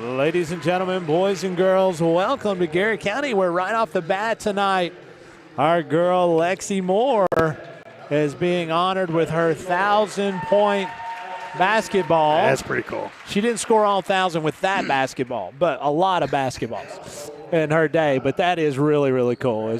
Ladies and gentlemen, boys and girls, welcome to Garrett County, where right off the bat tonight, our girl Lexi Moore is being honored with her 1,000-point basketball. That's pretty cool. She didn't score all 1,000 with that basketball, but a lot of basketballs in her day. But that is really, really cool. I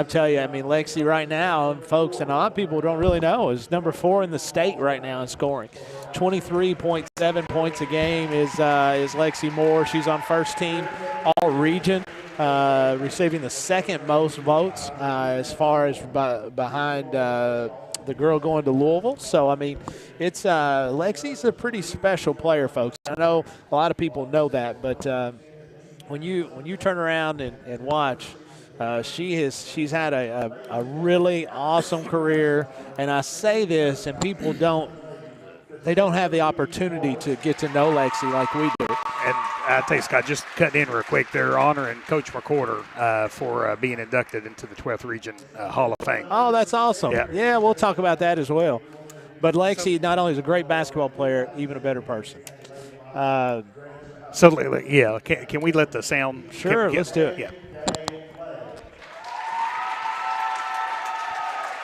tell you, I mean, Lexi right now, folks, and a lot of people don't really know, is number 4 in the state right now in scoring. 23.7 points a game is Lexi Moore. She's on first team all region, receiving the second most votes as far as behind the girl going to Louisville. So, I mean, it's Lexi's a pretty special player, folks. I know a lot of people know that, but when you turn around and watch, she's had a really awesome career. And I say this, and people don't have the opportunity to get to know Lexi like we do. And I tell you, Scott, just cutting in real quick, they're honoring Coach McCorder for being inducted into the 12th Region Hall of Fame. Oh, that's awesome. Yeah, we'll talk about that as well. But Lexi not only is a great basketball player, even a better person. Can we let the sound? Sure, let's do it. Yeah.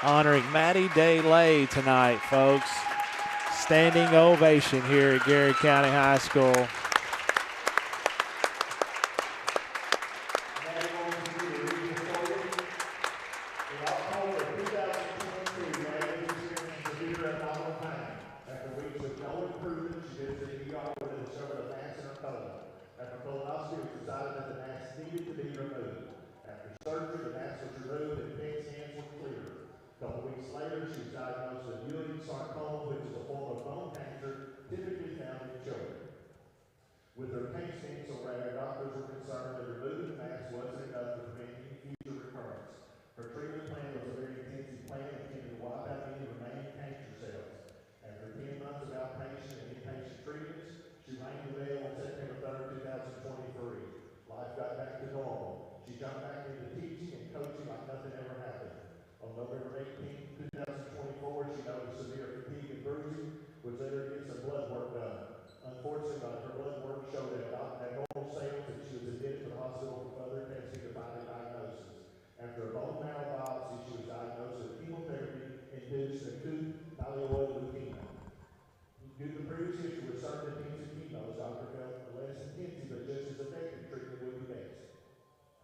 Honoring Maddie Day-Lay tonight, folks. Standing ovation here at Garrett County High School. With her pain being so rare, doctors were concerned that removing the mass wasn't enough to prevent any future recurrence. Her treatment plan was a very intensive plan intended to wipe out any remaining cancer cells. After 10 months of outpatient and inpatient treatments, she rang the bell on September 3rd, 2023. Life got back to normal. She jumped back into teaching and coaching like nothing ever happened. On November 18, 2024, she noticed severe fatigue and bruising, which led her to get some blood work done. Unfortunately, her blood work showed abnormal cells, and she was admitted to the hospital for further testing to find a diagnosis. After a bone marrow biopsy, she was diagnosed with chemotherapy-induced acute myeloid leukemia. Due to the previous history with certain intensive chemos, Dr. felt less intensive but just as effective treatment would be best.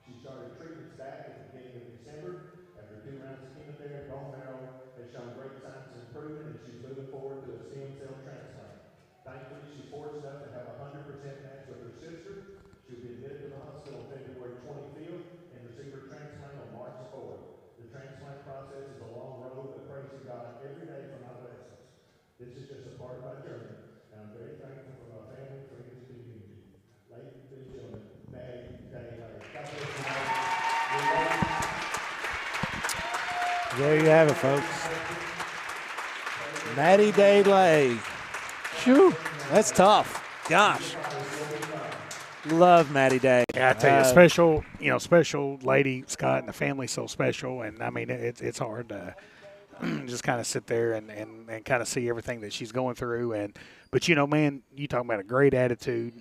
She started treatments back at the beginning of December. After 2 rounds of chemotherapy, bone marrow has shown great signs of improvement, and she's moving forward to a stem cell transplant. Thankfully, she's fortunate enough to have a 100% match with her sister. She'll be admitted to the hospital on February 25th and receive her transplant on March 4th. The transplant process is a long road, but praising God every day for my blessings. This is just a part of my journey, and I'm very thankful for my family, friends, and community. Ladies and gentlemen, Maddie Day-Lay. There you have it, folks. Maddie Day-Lay. Phew, that's tough. Gosh. Love Maddie Day. Yeah, I tell you, special lady, Scott, and the family's so special. And, I mean, it's hard to just kind of sit there and kind of see everything that she's going through. But, man, you talking about a great attitude.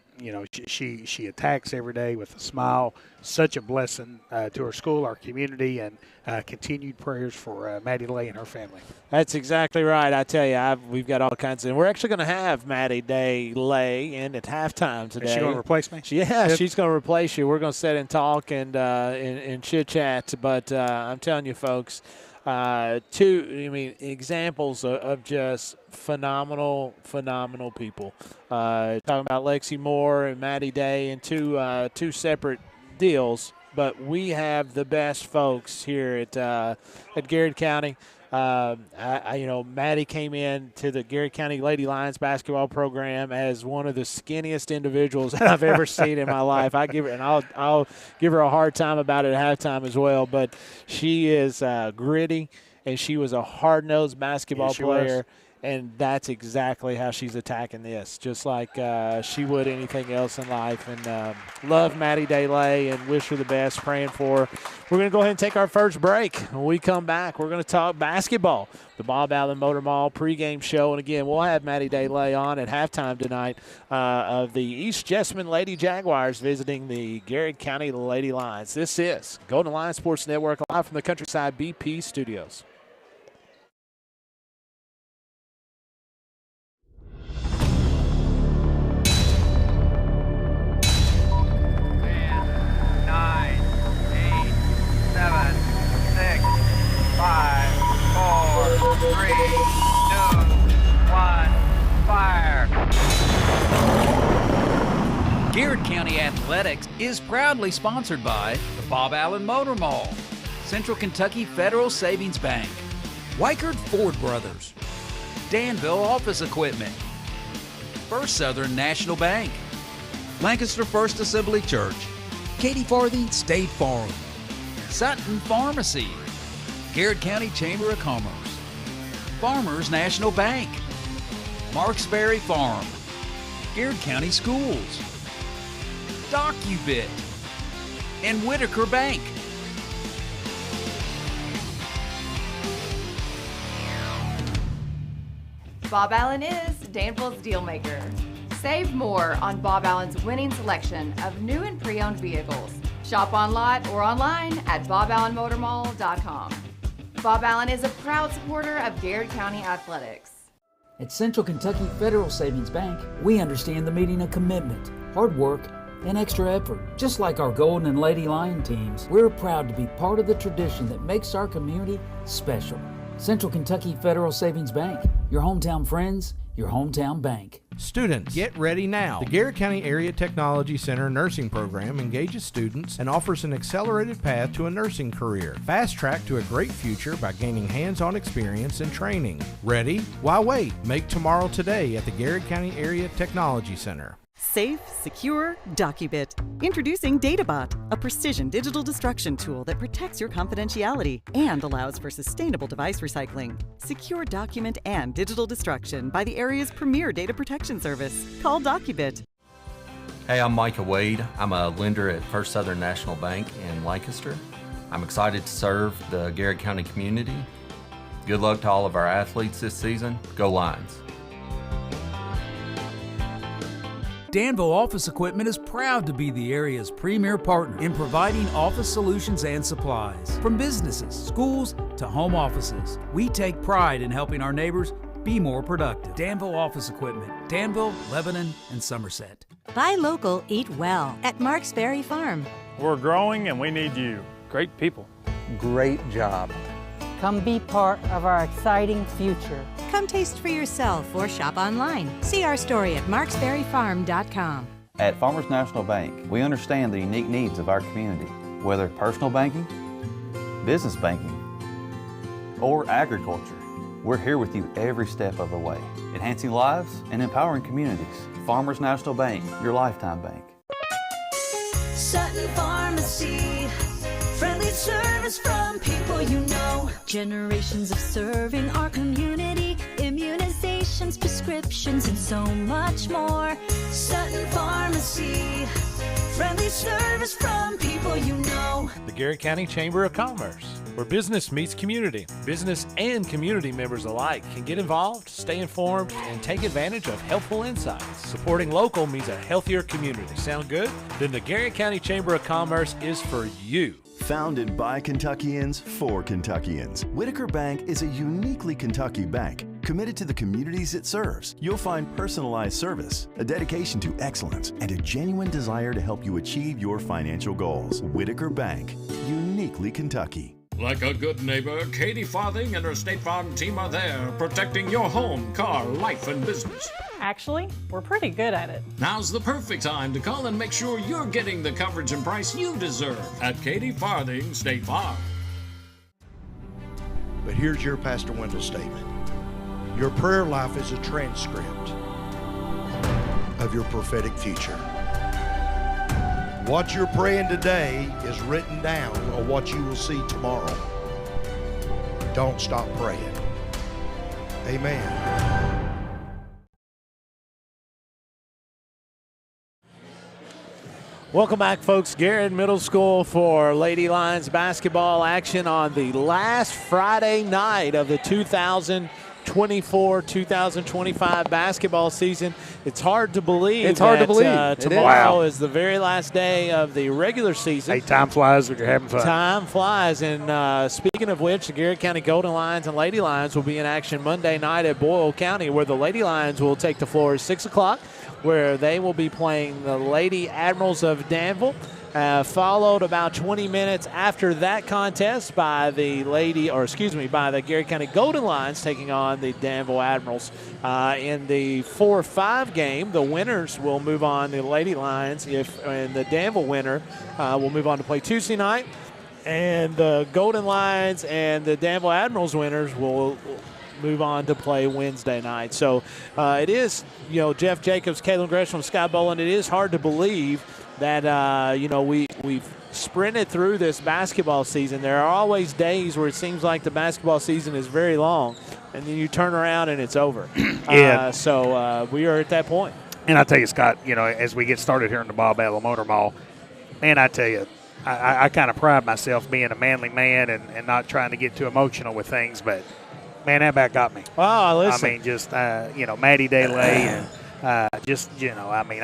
She attacks every day with a smile. Such a blessing to our school, our community, and continued prayers for Maddie Day and her family. That's exactly right. I tell you, we've got all kinds of – we're actually going to have Maddie Day-Lay in at halftime today. Is she going to replace me? Yeah, she's going to replace you. We're going to sit and talk and chit-chat. But I'm telling you, folks, examples of just phenomenal people. Talking about Lexi Moore and Maddie Day and two separate deals, but we have the best folks here at Garrett County. Maddie came in to the Garrett County Lady Lions basketball program as one of the skinniest individuals that I've ever seen in my life. I'll give her a hard time about it at halftime as well, but she is gritty, and she was a hard-nosed basketball player. And that's exactly how she's attacking this, just like she would anything else in life. And love Maddie Daylay and wish her the best, praying for her. We're going to go ahead and take our first break. When we come back, we're going to talk basketball, the Bob Allen Motor Mall pregame show. And, again, we'll have Maddie Daylay on at halftime tonight of the East Jessamine Lady Jaguars visiting the Garrard County Lady Lions. This is Golden Lions Sports Network live from the Countryside BP studios. Garrard County Athletics is proudly sponsored by the Bob Allen Motor Mall, Central Kentucky Federal Savings Bank, Weichert Ford Brothers, Danville Office Equipment, First Southern National Bank, Lancaster First Assembly Church, Katie Farthing State Farm, Sutton Pharmacy, Garrard County Chamber of Commerce, Farmers National Bank, Marksberry Farm, Garrard County Schools, DocuBit, and Whitaker Bank. Bob Allen is Danville's deal maker. Save more on Bob Allen's winning selection of new and pre-owned vehicles. Shop on lot or online at boballenmotormall.com. Bob Allen is a proud supporter of Garrard County Athletics. At Central Kentucky Federal Savings Bank, we understand the meaning of commitment, hard work, and extra effort. Just like our Golden and Lady Lion teams, we're proud to be part of the tradition that makes our community special. Central Kentucky Federal Savings Bank, your hometown friends, your hometown bank. Students, get ready now. The Garrard County Area Technology Center nursing program engages students and offers an accelerated path to a nursing career. Fast track to a great future by gaining hands-on experience and training. Ready? Why wait? Make tomorrow today at the Garrard County Area Technology Center. Safe, secure, DocuBit. Introducing DataBot, a precision digital destruction tool that protects your confidentiality and allows for sustainable device recycling. Secure document and digital destruction by the area's premier data protection service. Call DocuBit. Hey, I'm Micah Wade. I'm a lender at First Southern National Bank in Lancaster. I'm excited to serve the Garrard County community. Good luck to all of our athletes this season. Go Lions. Danville Office Equipment is proud to be the area's premier partner in providing office solutions and supplies. From businesses, schools, to home offices, we take pride in helping our neighbors be more productive. Danville Office Equipment, Danville, Lebanon, and Somerset. Buy local, eat well at Marksberry Farm. We're growing and we need you. Great people. Great job. Come be part of our exciting future. Come taste for yourself or shop online. See our story at marksberryfarm.com. At Farmers National Bank, we understand the unique needs of our community, whether personal banking, business banking, or agriculture. We're here with you every step of the way, enhancing lives and empowering communities. Farmers National Bank, your lifetime bank. Sutton Pharmacy, friendly service from people you know. Generations of serving our community, immunizations, prescriptions, and so much more. Sutton Pharmacy, friendly service from people you know. The Garrard County Chamber of Commerce, where business meets community. Business and community members alike can get involved, stay informed, and take advantage of helpful insights. Supporting local means a healthier community. Sound good? Then the Garrard County Chamber of Commerce is for you. Founded by Kentuckians for Kentuckians, Whitaker Bank is a uniquely Kentucky bank committed to the communities it serves. You'll find personalized service, a dedication to excellence, and a genuine desire to help you achieve your financial goals. Whitaker Bank, uniquely Kentucky. Like a good neighbor, Katie Farthing and her State Farm team are there, protecting your home, car, life, and business. Actually, we're pretty good at it. Now's the perfect time to call and make sure you're getting the coverage and price you deserve at Katie Farthing State Farm. But here's your Pastor Wendell statement. Your prayer life is a transcript of your prophetic future. What you're praying today is written down on what you will see tomorrow. Don't stop praying. Amen. Welcome back, folks. Garrett Middle School for Lady Lions basketball action on the last Friday night of the 2024-2025 basketball season. It's hard to believe. Tomorrow is the very last day of the regular season. Hey, time flies when you're having fun. Time flies. And speaking of which, the Garrett County Golden Lions and Lady Lions will be in action Monday night at Boyle County, where the Lady Lions will take the floor at 6 o'clock, where they will be playing the Lady Admirals of Danville. Followed about 20 minutes after that contest by the Garrett County Golden Lions taking on the Danville Admirals. In the 4-5 game, the winners will move on to the Lady Lions, and the Danville winner will move on to play Tuesday night. And the Golden Lions and the Danville Admirals winners will move on to play Wednesday night. So it is, Jeff Jacobs, Caitlin Gresham, Scott Boland, it is hard to believe that, we've sprinted through this basketball season. There are always days where it seems like the basketball season is very long, and then you turn around and it's over. So we are at that point. And I tell you, Scott, as we get started here in the Bob Allen Motor Mall, man, I tell you, I kind of pride myself being a manly man and not trying to get too emotional with things, but man, that back got me. Oh, listen. I mean, just, Maddie DeLay and I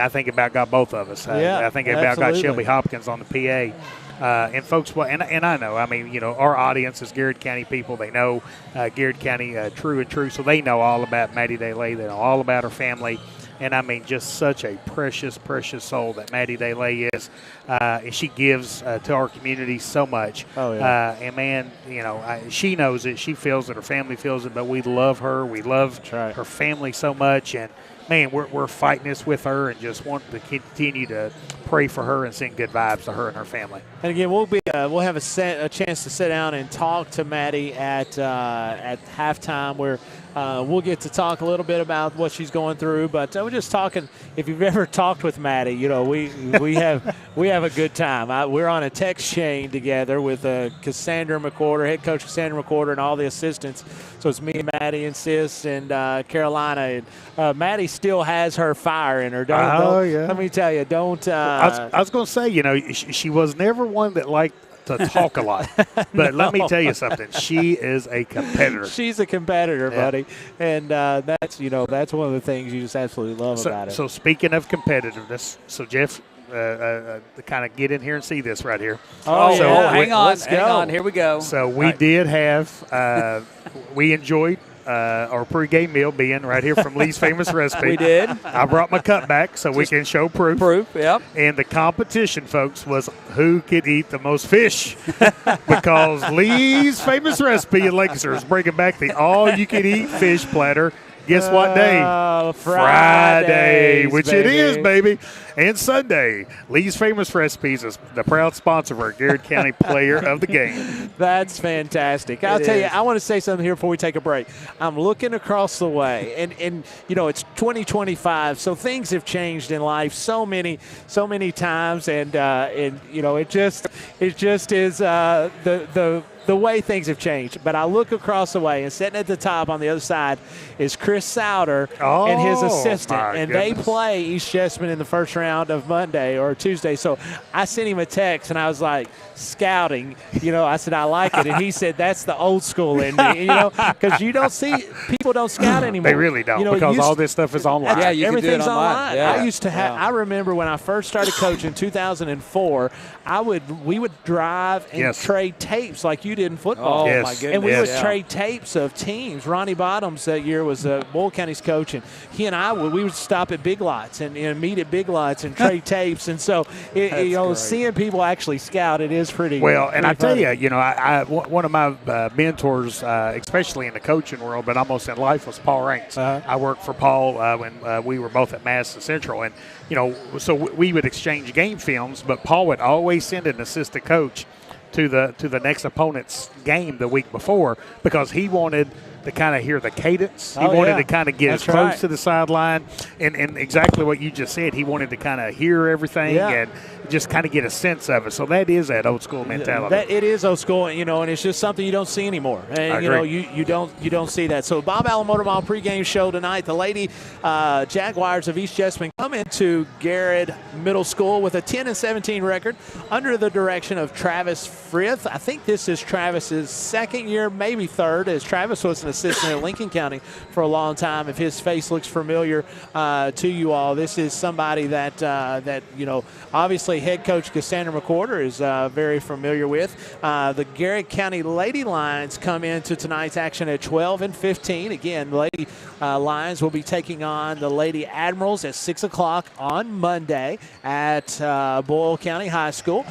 think about got both of us. I think about got Shelby Hopkins on the PA. And folks, and I know, our audience is Garrett County people. They know Garrett County true, so they know all about Maddie DeLay. They know all about her family. And, just such a precious, precious soul that Maddie DeLay is. And she gives to our community so much. Oh, yeah. And, man, she knows it. She feels it. Her family feels it. But we love her. We love her family so much. And, man, we're fighting this with her and just want to continue to pray for her and send good vibes to her and her family. And again, we'll have a chance to sit down and talk to Maddie at halftime, where we'll get to talk a little bit about what she's going through. But we're just talking. If you've ever talked with Maddie, we have a good time. We're on a text chain together with Cassandra McWhorter, head coach Cassandra McWhorter, and all the assistants. So it's me, Maddie, and Sis, and Carolina. And Maddie still has her fire in her. Yeah. Let me tell you, don't. I was going to say, she was never one that liked to talk a lot. But let me tell you something. She is a competitor. She's a competitor, buddy. And that's one of the things you just absolutely love about it. So speaking of competitiveness, so Jeff, kind of get in here and see this right here. Hang on. Here we go. So we did have, we enjoyed our pregame meal being right here from Lee's Famous Recipe. We did. I brought my cup back so we can show proof. Yep. And the competition, folks, was who could eat the most fish, because Lee's Famous Recipe in Lancaster is bringing back the all-you-can-eat fish platter. Guess what day? Friday, which it is, baby. And Sunday, Lee's Famous Recipes is the proud sponsor of our Garrett County Player of the Game. That's fantastic. I'll tell you, I want to say something here before we take a break. I'm looking across the way, and it's 2025, so things have changed in life so many times, and it just is the way things have changed. But I look across the way, and sitting at the top on the other side is Chris Souter and his assistant. And they play East Jessamine in the first round of Monday or Tuesday. So I sent him a text, and I was like, scouting. I said, I like it. And he said, that's the old school in me. Because people don't scout anymore. They really don't, because all this stuff is online. Yeah, you everything's can do it online. Yeah. I used to have. I remember when I first started coaching in 2004. We would drive and trade tapes like you did in football. Oh, my goodness. And we would trade tapes of teams. Ronnie Bottoms that year was Boyle County's coach, and he and I we would stop at Big Lots and meet at Big Lots and trade tapes. And so seeing people actually scout, it is pretty well. And I tell funny. you, one of my mentors, especially in the coaching world, but almost in life, was Paul Raines. I worked for Paul when we were both at Madison Central, and so we would exchange game films, but Paul would always send an assistant coach to the next opponent's game the week before, because he wanted kind of hear the cadence. He Oh, wanted yeah. to kind of get That's as close right. to the sideline, and exactly what you just said. He wanted to kind of hear everything and just kind of get a sense of it. So that is that old school mentality. That it is old school, and it's just something you don't see anymore. And you don't see that. So Bob Allen Motor Mall pregame show tonight. The Lady Jaguars of East Jessamine come into Garrard Middle School with a 10-17 record under the direction of Travis Frith. I think this is Travis's second year, maybe third, as Travis was an assistant at Lincoln County for a long time. If his face looks familiar to you all, this is somebody that obviously head coach Cassandra McWhorter is very familiar with. The Garrett County Lady Lions come into tonight's action at 12-15. Again, the Lady Lions will be taking on the Lady Admirals at 6 o'clock on Monday at Boyle County High School.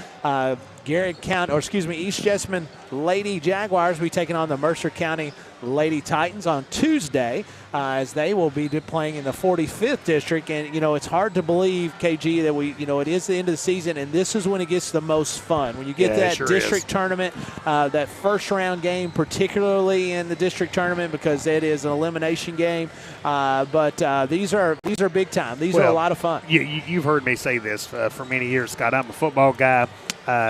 East Jessamine Lady Jaguars will be taking on the Mercer County Lady Titans on Tuesday, as they will be playing in the 45th district. And it's hard to believe, KG, that it is the end of the season, and this is when it gets the most fun. When you get that district tournament, that first round game, particularly in the district tournament, because it is an elimination game. But these are big time. These are a lot of fun. You've heard me say this for many years, Scott. I'm a football guy.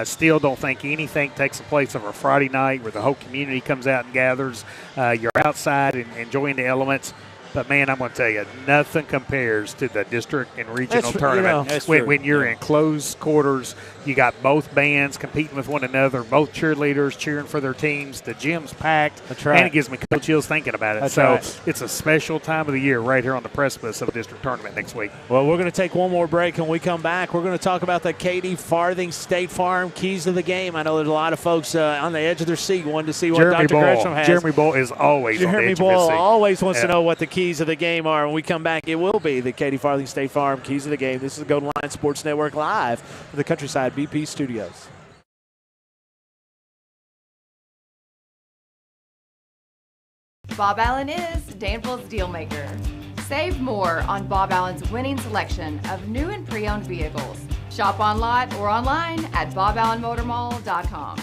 Still don't think anything takes the place of a Friday night where the whole community comes out and gathers. You're outside and enjoying the elements. But, man, I'm going to tell you, nothing compares to the district and regional tournament. When you're in closed quarters, you got both bands competing with one another, both cheerleaders cheering for their teams. The gym's packed. That's right. And it gives me cold chills thinking about it. That's It's a special time of the year right here on the precipice of a district tournament next week. Well, we're going to take one more break, and when we come back, we're going to talk about the Katie Farthing State Farm keys to the game. I know there's a lot of folks on the edge of their seat wanting to see what Dr. Gresham has. Jeremy Boyle is always on the edge of his seat. Always wants to know what the keys of the game are. When we come back, it will be the Katie Farthing State Farm keys of the game. This is Golden Line Sports Network live from the Countryside BP Studios. Bob Allen is Danville's deal maker. Save more on Bob Allen's winning selection of new and pre-owned vehicles. Shop on lot or online at boballenmotormall.com.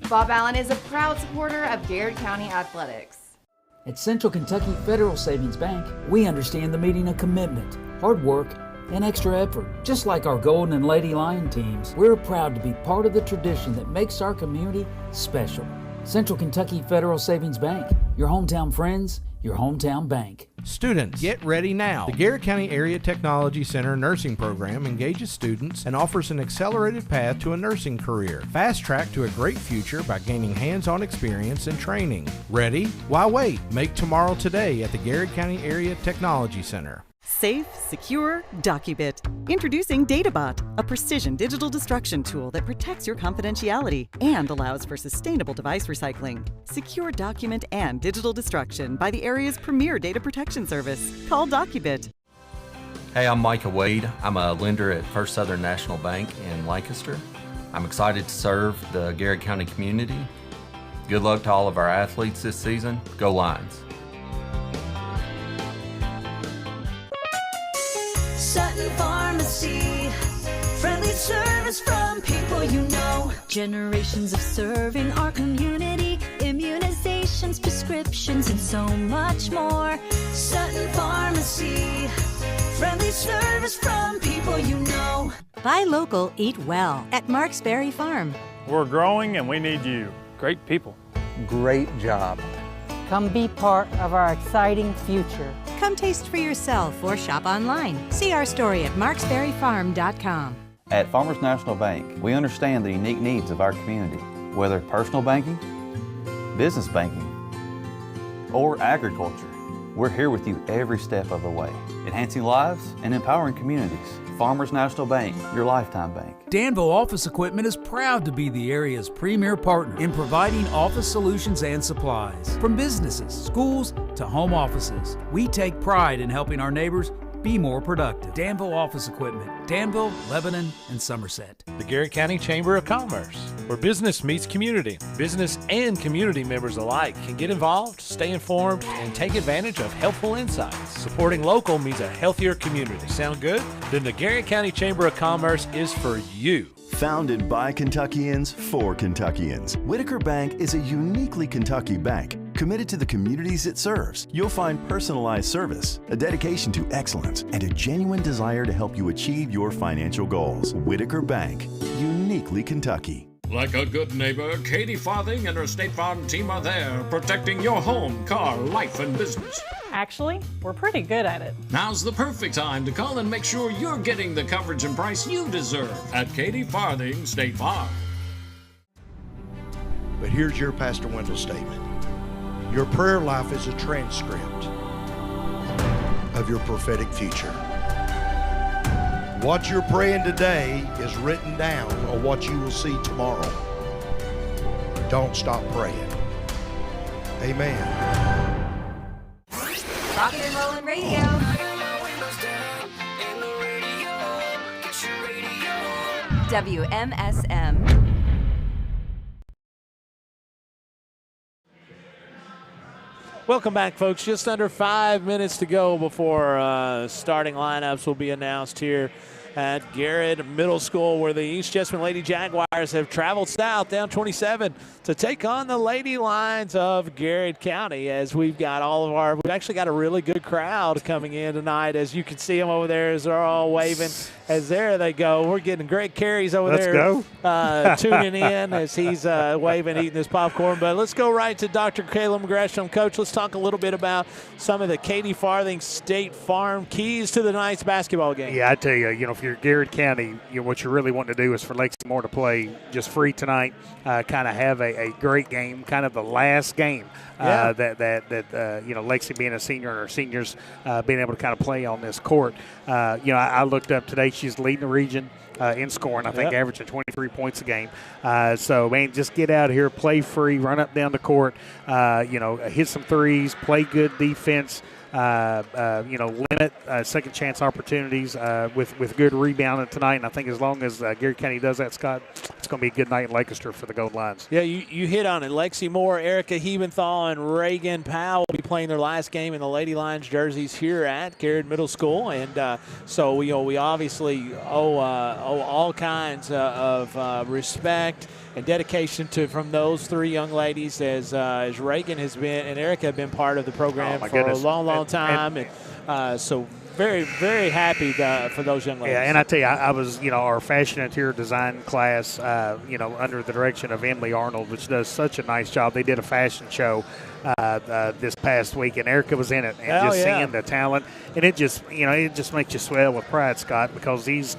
Bob Allen is a proud supporter of Garrard County Athletics. At Central Kentucky Federal Savings Bank, we understand the meaning of commitment, hard work, and extra effort. Just like our Golden and Lady Lion teams, we're proud to be part of the tradition that makes our community special. Central Kentucky Federal Savings Bank, your hometown friends, your hometown bank. Students, get ready now. The Garrett County Area Technology Center nursing program engages students and offers an accelerated path to a nursing career. Fast track to a great future by gaining hands-on experience and training. Ready? Why wait? Make tomorrow today at the Garrett County Area Technology Center. Safe, secure, DocuBit. Introducing DataBot, a precision digital destruction tool that protects your confidentiality and allows for sustainable device recycling. Secure document and digital destruction by the area's premier data protection service. Call DocuBit. Hey, I'm Micah Wade. I'm a lender at First Southern National Bank in Lancaster. I'm excited to serve the Garrett County community. Good luck to all of our athletes this season. Go Lions. Sutton Pharmacy, friendly service from people you know. Generations of serving our community, immunizations, prescriptions, and so much more. Sutton Pharmacy, friendly service from people you know. Buy local, eat well at Marks Berry Farm. We're growing and we need you. Great people. Great job. Come be part of our exciting future. Come taste for yourself or shop online. See our story at marksberryfarm.com. At Farmers National Bank, we understand the unique needs of our community, whether personal banking, business banking, or agriculture. We're here with you every step of the way, enhancing lives and empowering communities. Farmers National Bank, your lifetime bank. Danville Office Equipment is proud to be the area's premier partner in providing office solutions and supplies. From businesses, schools, to home offices, we take pride in helping our neighbors be more productive. Danville Office Equipment, Danville, Lebanon, and Somerset. The Garrett County Chamber of Commerce, where business meets community. Business and community members alike can get involved, stay informed, and take advantage of helpful insights. Supporting local means a healthier community. Sound good? Then the Garrett County Chamber of Commerce is for you. Founded by Kentuckians for Kentuckians, Whitaker Bank is a uniquely Kentucky bank Committed to the communities it serves, you'll find personalized service, a dedication to excellence, and a genuine desire to help you achieve your financial goals. Whitaker Bank, uniquely Kentucky. Like a good neighbor, Katie Farthing and her State Farm team are there, protecting your home, car, life, and business. Actually, we're pretty good at it. Now's the perfect time to call and make sure you're getting the coverage and price you deserve at Katie Farthing State Farm. But here's your Pastor Wendell statement. Your prayer life is a transcript of your prophetic future. What you're praying today is written down on what you will see tomorrow. Don't stop praying. Amen. Rock and Rollin' Radio. WMSM. Welcome back, folks. Just under 5 minutes to go before starting lineups will be announced here at Garrard Middle School, where the East Jessamine Lady Jaguars have traveled south down 27 to take on the Lady Lions of Garrard County. As we've actually got a really good crowd coming in tonight. As you can see them over there as they're all waving. As there they go. We're getting Greg Carey's over there tuning in as he's waving, eating his popcorn. But let's go right to Dr. Caleb Gresham. Coach, let's talk a little bit about some of the Katie Farthing State Farm keys to the night's basketball game. Yeah, I tell you, if you're Garrard County, what you're really wanting to do is for Lexi Moore to play just free tonight, kind of have a great game, kind of the last game. That Lexi being a senior and her seniors being able to kind of play on this court. I looked up today, she's leading the region in scoring, I think averaging 23 points a game. So, man, just get out here, play free, run up down the court, hit some threes, play good defense. Limit second chance opportunities with good rebounding tonight. And I think as long as Garrard County does that, Scott, it's going to be a good night in Lancaster for the Gold Lions. Yeah, you hit on it. Lexi Moore, Erica Hebenthal, and Reagan Powell will be playing their last game in the Lady Lions jerseys here at Garrard Middle School. And so we obviously owe all kinds of respect and dedication from those three young ladies, as Reagan has been and Erica have been part of the program for a long time. And so very, very happy for those young ladies. Yeah, and I tell you, I was, our fashion and interior design class, under the direction of Emily Arnold, which does such a nice job. They did a fashion show this past week, and Erica was in it, and seeing the talent, and it just makes you swell with pride, Scott, because these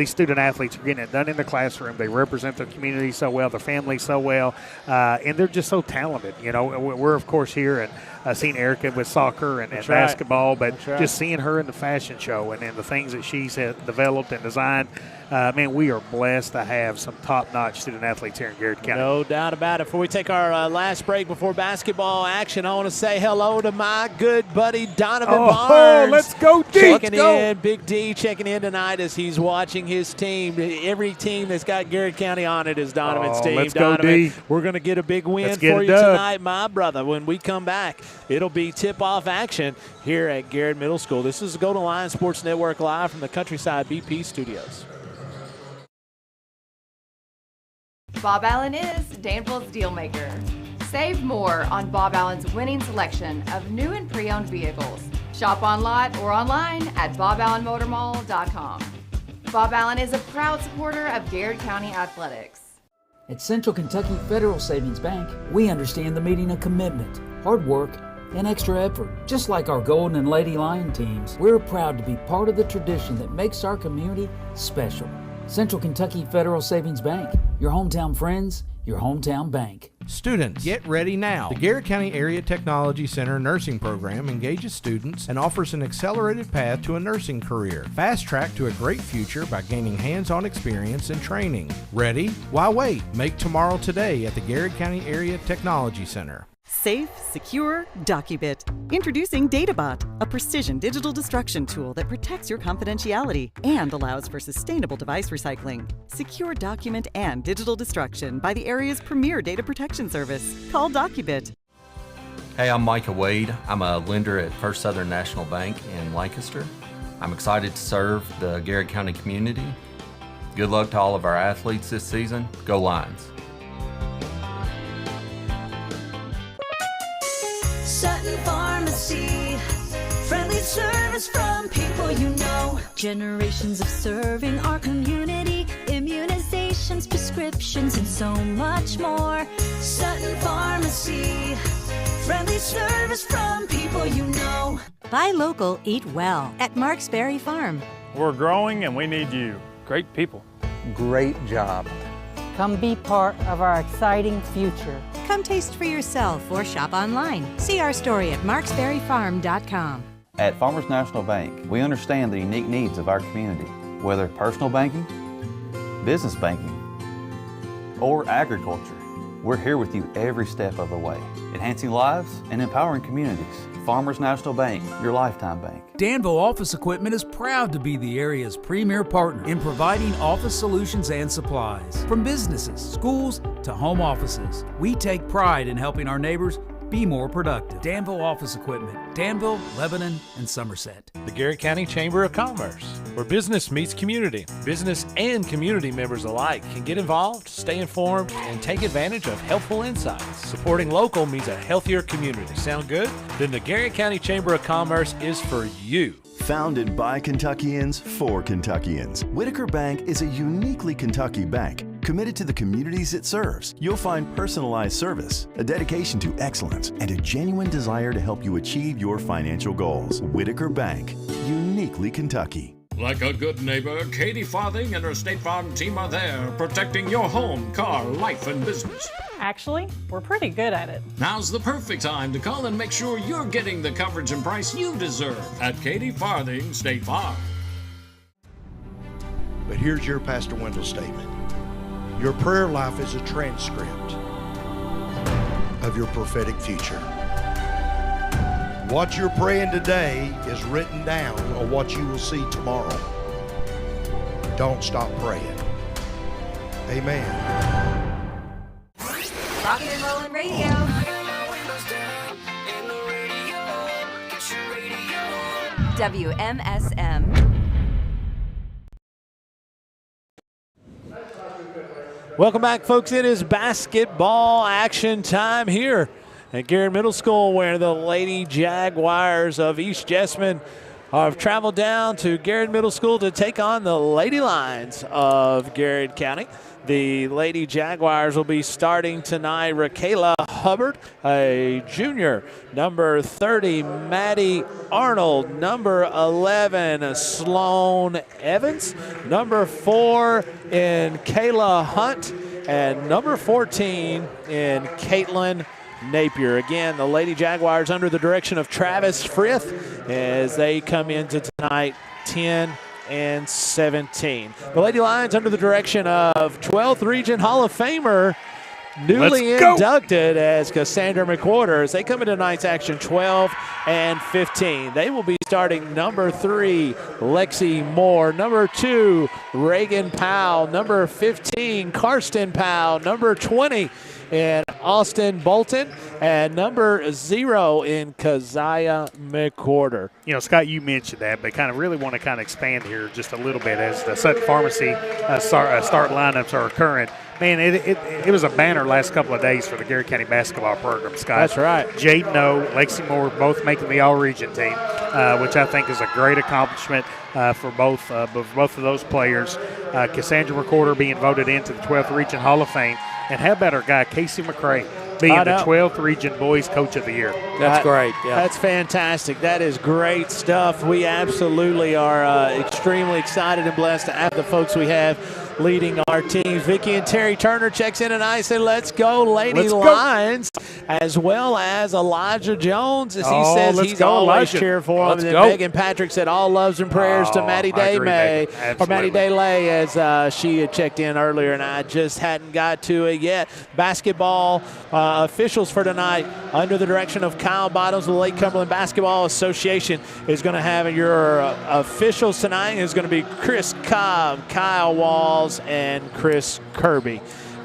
student athletes are getting it done in the classroom. They represent their community so well, their family so well, and they're just so talented. We're of course here and seeing Erica with soccer and basketball, but just seeing her in the fashion show and the things that she's developed and designed. Man, we are blessed to have some top-notch student athletes here in Garrard County. No doubt about it. Before we take our last break before basketball action, I want to say hello to my good buddy Donovan Barnes. Let's go, D. Checking in, Big D checking in tonight as he's watching his team. Every team that's got Garrard County on it is Donovan's team. Let's Donovan, go, D. we're going to get a big win for you tonight, my brother. When we come back, it'll be tip-off action here at Garrard Middle School. This is the Golden Lion Sports Network live from the Countryside BP studios. Bob Allen is Danville's deal maker. Save more on Bob Allen's winning selection of new and pre-owned vehicles. Shop on lot or online at boballenmotormall.com. Bob Allen is a proud supporter of Garrard County Athletics. At Central Kentucky Federal Savings Bank, we understand the meaning of commitment, hard work, and extra effort. Just like our Golden and Lady Lion teams, we're proud to be part of the tradition that makes our community special. Central Kentucky Federal Savings Bank, your hometown friends, your hometown bank. Students, get ready now. The Garrard County Area Technology Center nursing program engages students and offers an accelerated path to a nursing career. Fast track to a great future by gaining hands-on experience and training. Ready? Why wait? Make tomorrow today at the Garrard County Area Technology Center. Safe, secure, DocuBit. Introducing DataBot, a precision digital destruction tool that protects your confidentiality and allows for sustainable device recycling. Secure document and digital destruction by the area's premier data protection service. Call DocuBit. Hey, I'm Micah Wade. I'm a lender at First Southern National Bank in Lancaster. I'm excited to serve the Garrard County community. Good luck to all of our athletes this season. Go Lions! Sutton Pharmacy, friendly service from people you know. Generations of serving our community, immunizations, prescriptions, and so much more. Sutton Pharmacy, friendly service from people you know. Buy local, eat well at Marksberry Farm. We're growing and we need you. Great people. Great job. Come be part of our exciting future. Come taste for yourself or shop online. See our story at marksberryfarm.com. At Farmers National Bank, we understand the unique needs of our community. Whether personal banking, business banking, or agriculture, we're here with you every step of the way, enhancing lives and empowering communities. Farmers National Bank, your lifetime bank. Danville Office Equipment is proud to be the area's premier partner in providing office solutions and supplies. From businesses, schools, to home offices, we take pride in helping our neighbors be more productive. Danville Office Equipment, Danville, Lebanon, and Somerset. The Garrett County Chamber of Commerce, where business meets community. Business and community members alike can get involved, stay informed, and take advantage of helpful insights. Supporting local means a healthier community. Sound good? Then the Garrett County Chamber of Commerce is for you. Founded by Kentuckians for Kentuckians, Whitaker Bank is a uniquely Kentucky bank committed to the communities it serves. You'll find personalized service, a dedication to excellence, and a genuine desire to help you achieve your financial goals. Whitaker Bank, uniquely Kentucky. Like a good neighbor, Katie Farthing and her State Farm team are there, protecting your home, car, life, and business. Actually, we're pretty good at it. Now's the perfect time to call and make sure you're getting the coverage and price you deserve at Katie Farthing State Farm. But here's your Pastor Wendell statement. Your prayer life is a transcript of your prophetic future. What you're praying today is written down on what you will see tomorrow. Don't stop praying. Amen. Rockin' and Rollin' Radio. WMSM. Welcome back, folks. It is basketball action time here at Garrett Middle School, where the Lady Jaguars of East Jessamine have traveled down to Garrett Middle School to take on the Lady Lions of Garrett County. The Lady Jaguars will be starting tonight. Raquela Hubbard, a junior. Number 30, Maddie Arnold. Number 11, Sloan Evans. Number 4 in Kayla Hunt. And number 14 in Caitlin Napier. Again, the Lady Jaguars under the direction of Travis Frith as they come into tonight 10 and 17. The Lady Lions under the direction of 12th Region Hall of Famer, newly inducted as Cassandra McWhorter, as they come into tonight's action 12 and 15. They will be starting number 3, Lexi Moore, number 2, Reagan Powell, number 15, Karsten Powell, number 20 in Austin Bolton, and number 0 in Keziah McWhorter. You know, Scott, you mentioned that, but kind of really want to kind of expand here just a little bit as the Sutton Pharmacy start lineups are occurring. Man, it was a banner last couple of days for the Garrett County basketball program, Scott. That's right. Jaden O, Lexi Moore both making the all-region team, which I think is a great accomplishment for both of those players. Cassandra McWhorter being voted into the 12th Region Hall of Fame. And how about our guy, Casey McCray, being the 12th Region Boys Coach of the Year? That's great. Yeah. That's fantastic. That is great stuff. We absolutely are extremely excited and blessed to have the folks we have leading our teams. Vicky and Terry Turner checks in tonight. Say, let's go, Lady Lions, as well as Elijah Jones, as he says he's always cheering for them. And then Megan Patrick said all loves and prayers to Maddie Day or Maddie Day-Lay, as she had checked in earlier, and I just hadn't got to it yet. Basketball officials for tonight, under the direction of Kyle Bottoms of the Lake Cumberland Basketball Association, is going to have your officials tonight. Is going to be Chris Cobb, Kyle Walls, and Chris Kirby.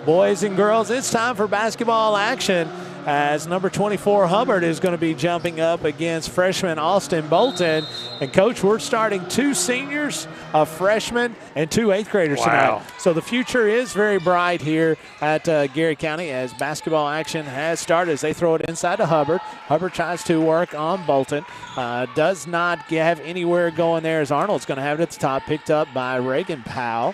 Boys and girls, it's time for basketball action as number 24 Hubbard is going to be jumping up against freshman Austin Bolton. And, Coach, we're starting 2 seniors, a freshman, and 2 8th graders tonight. So the future is very bright here at Garrett County as basketball action has started as they throw it inside to Hubbard. Hubbard tries to work on Bolton. Does not have anywhere going there as Arnold's going to have it at the top, picked up by Reagan Powell.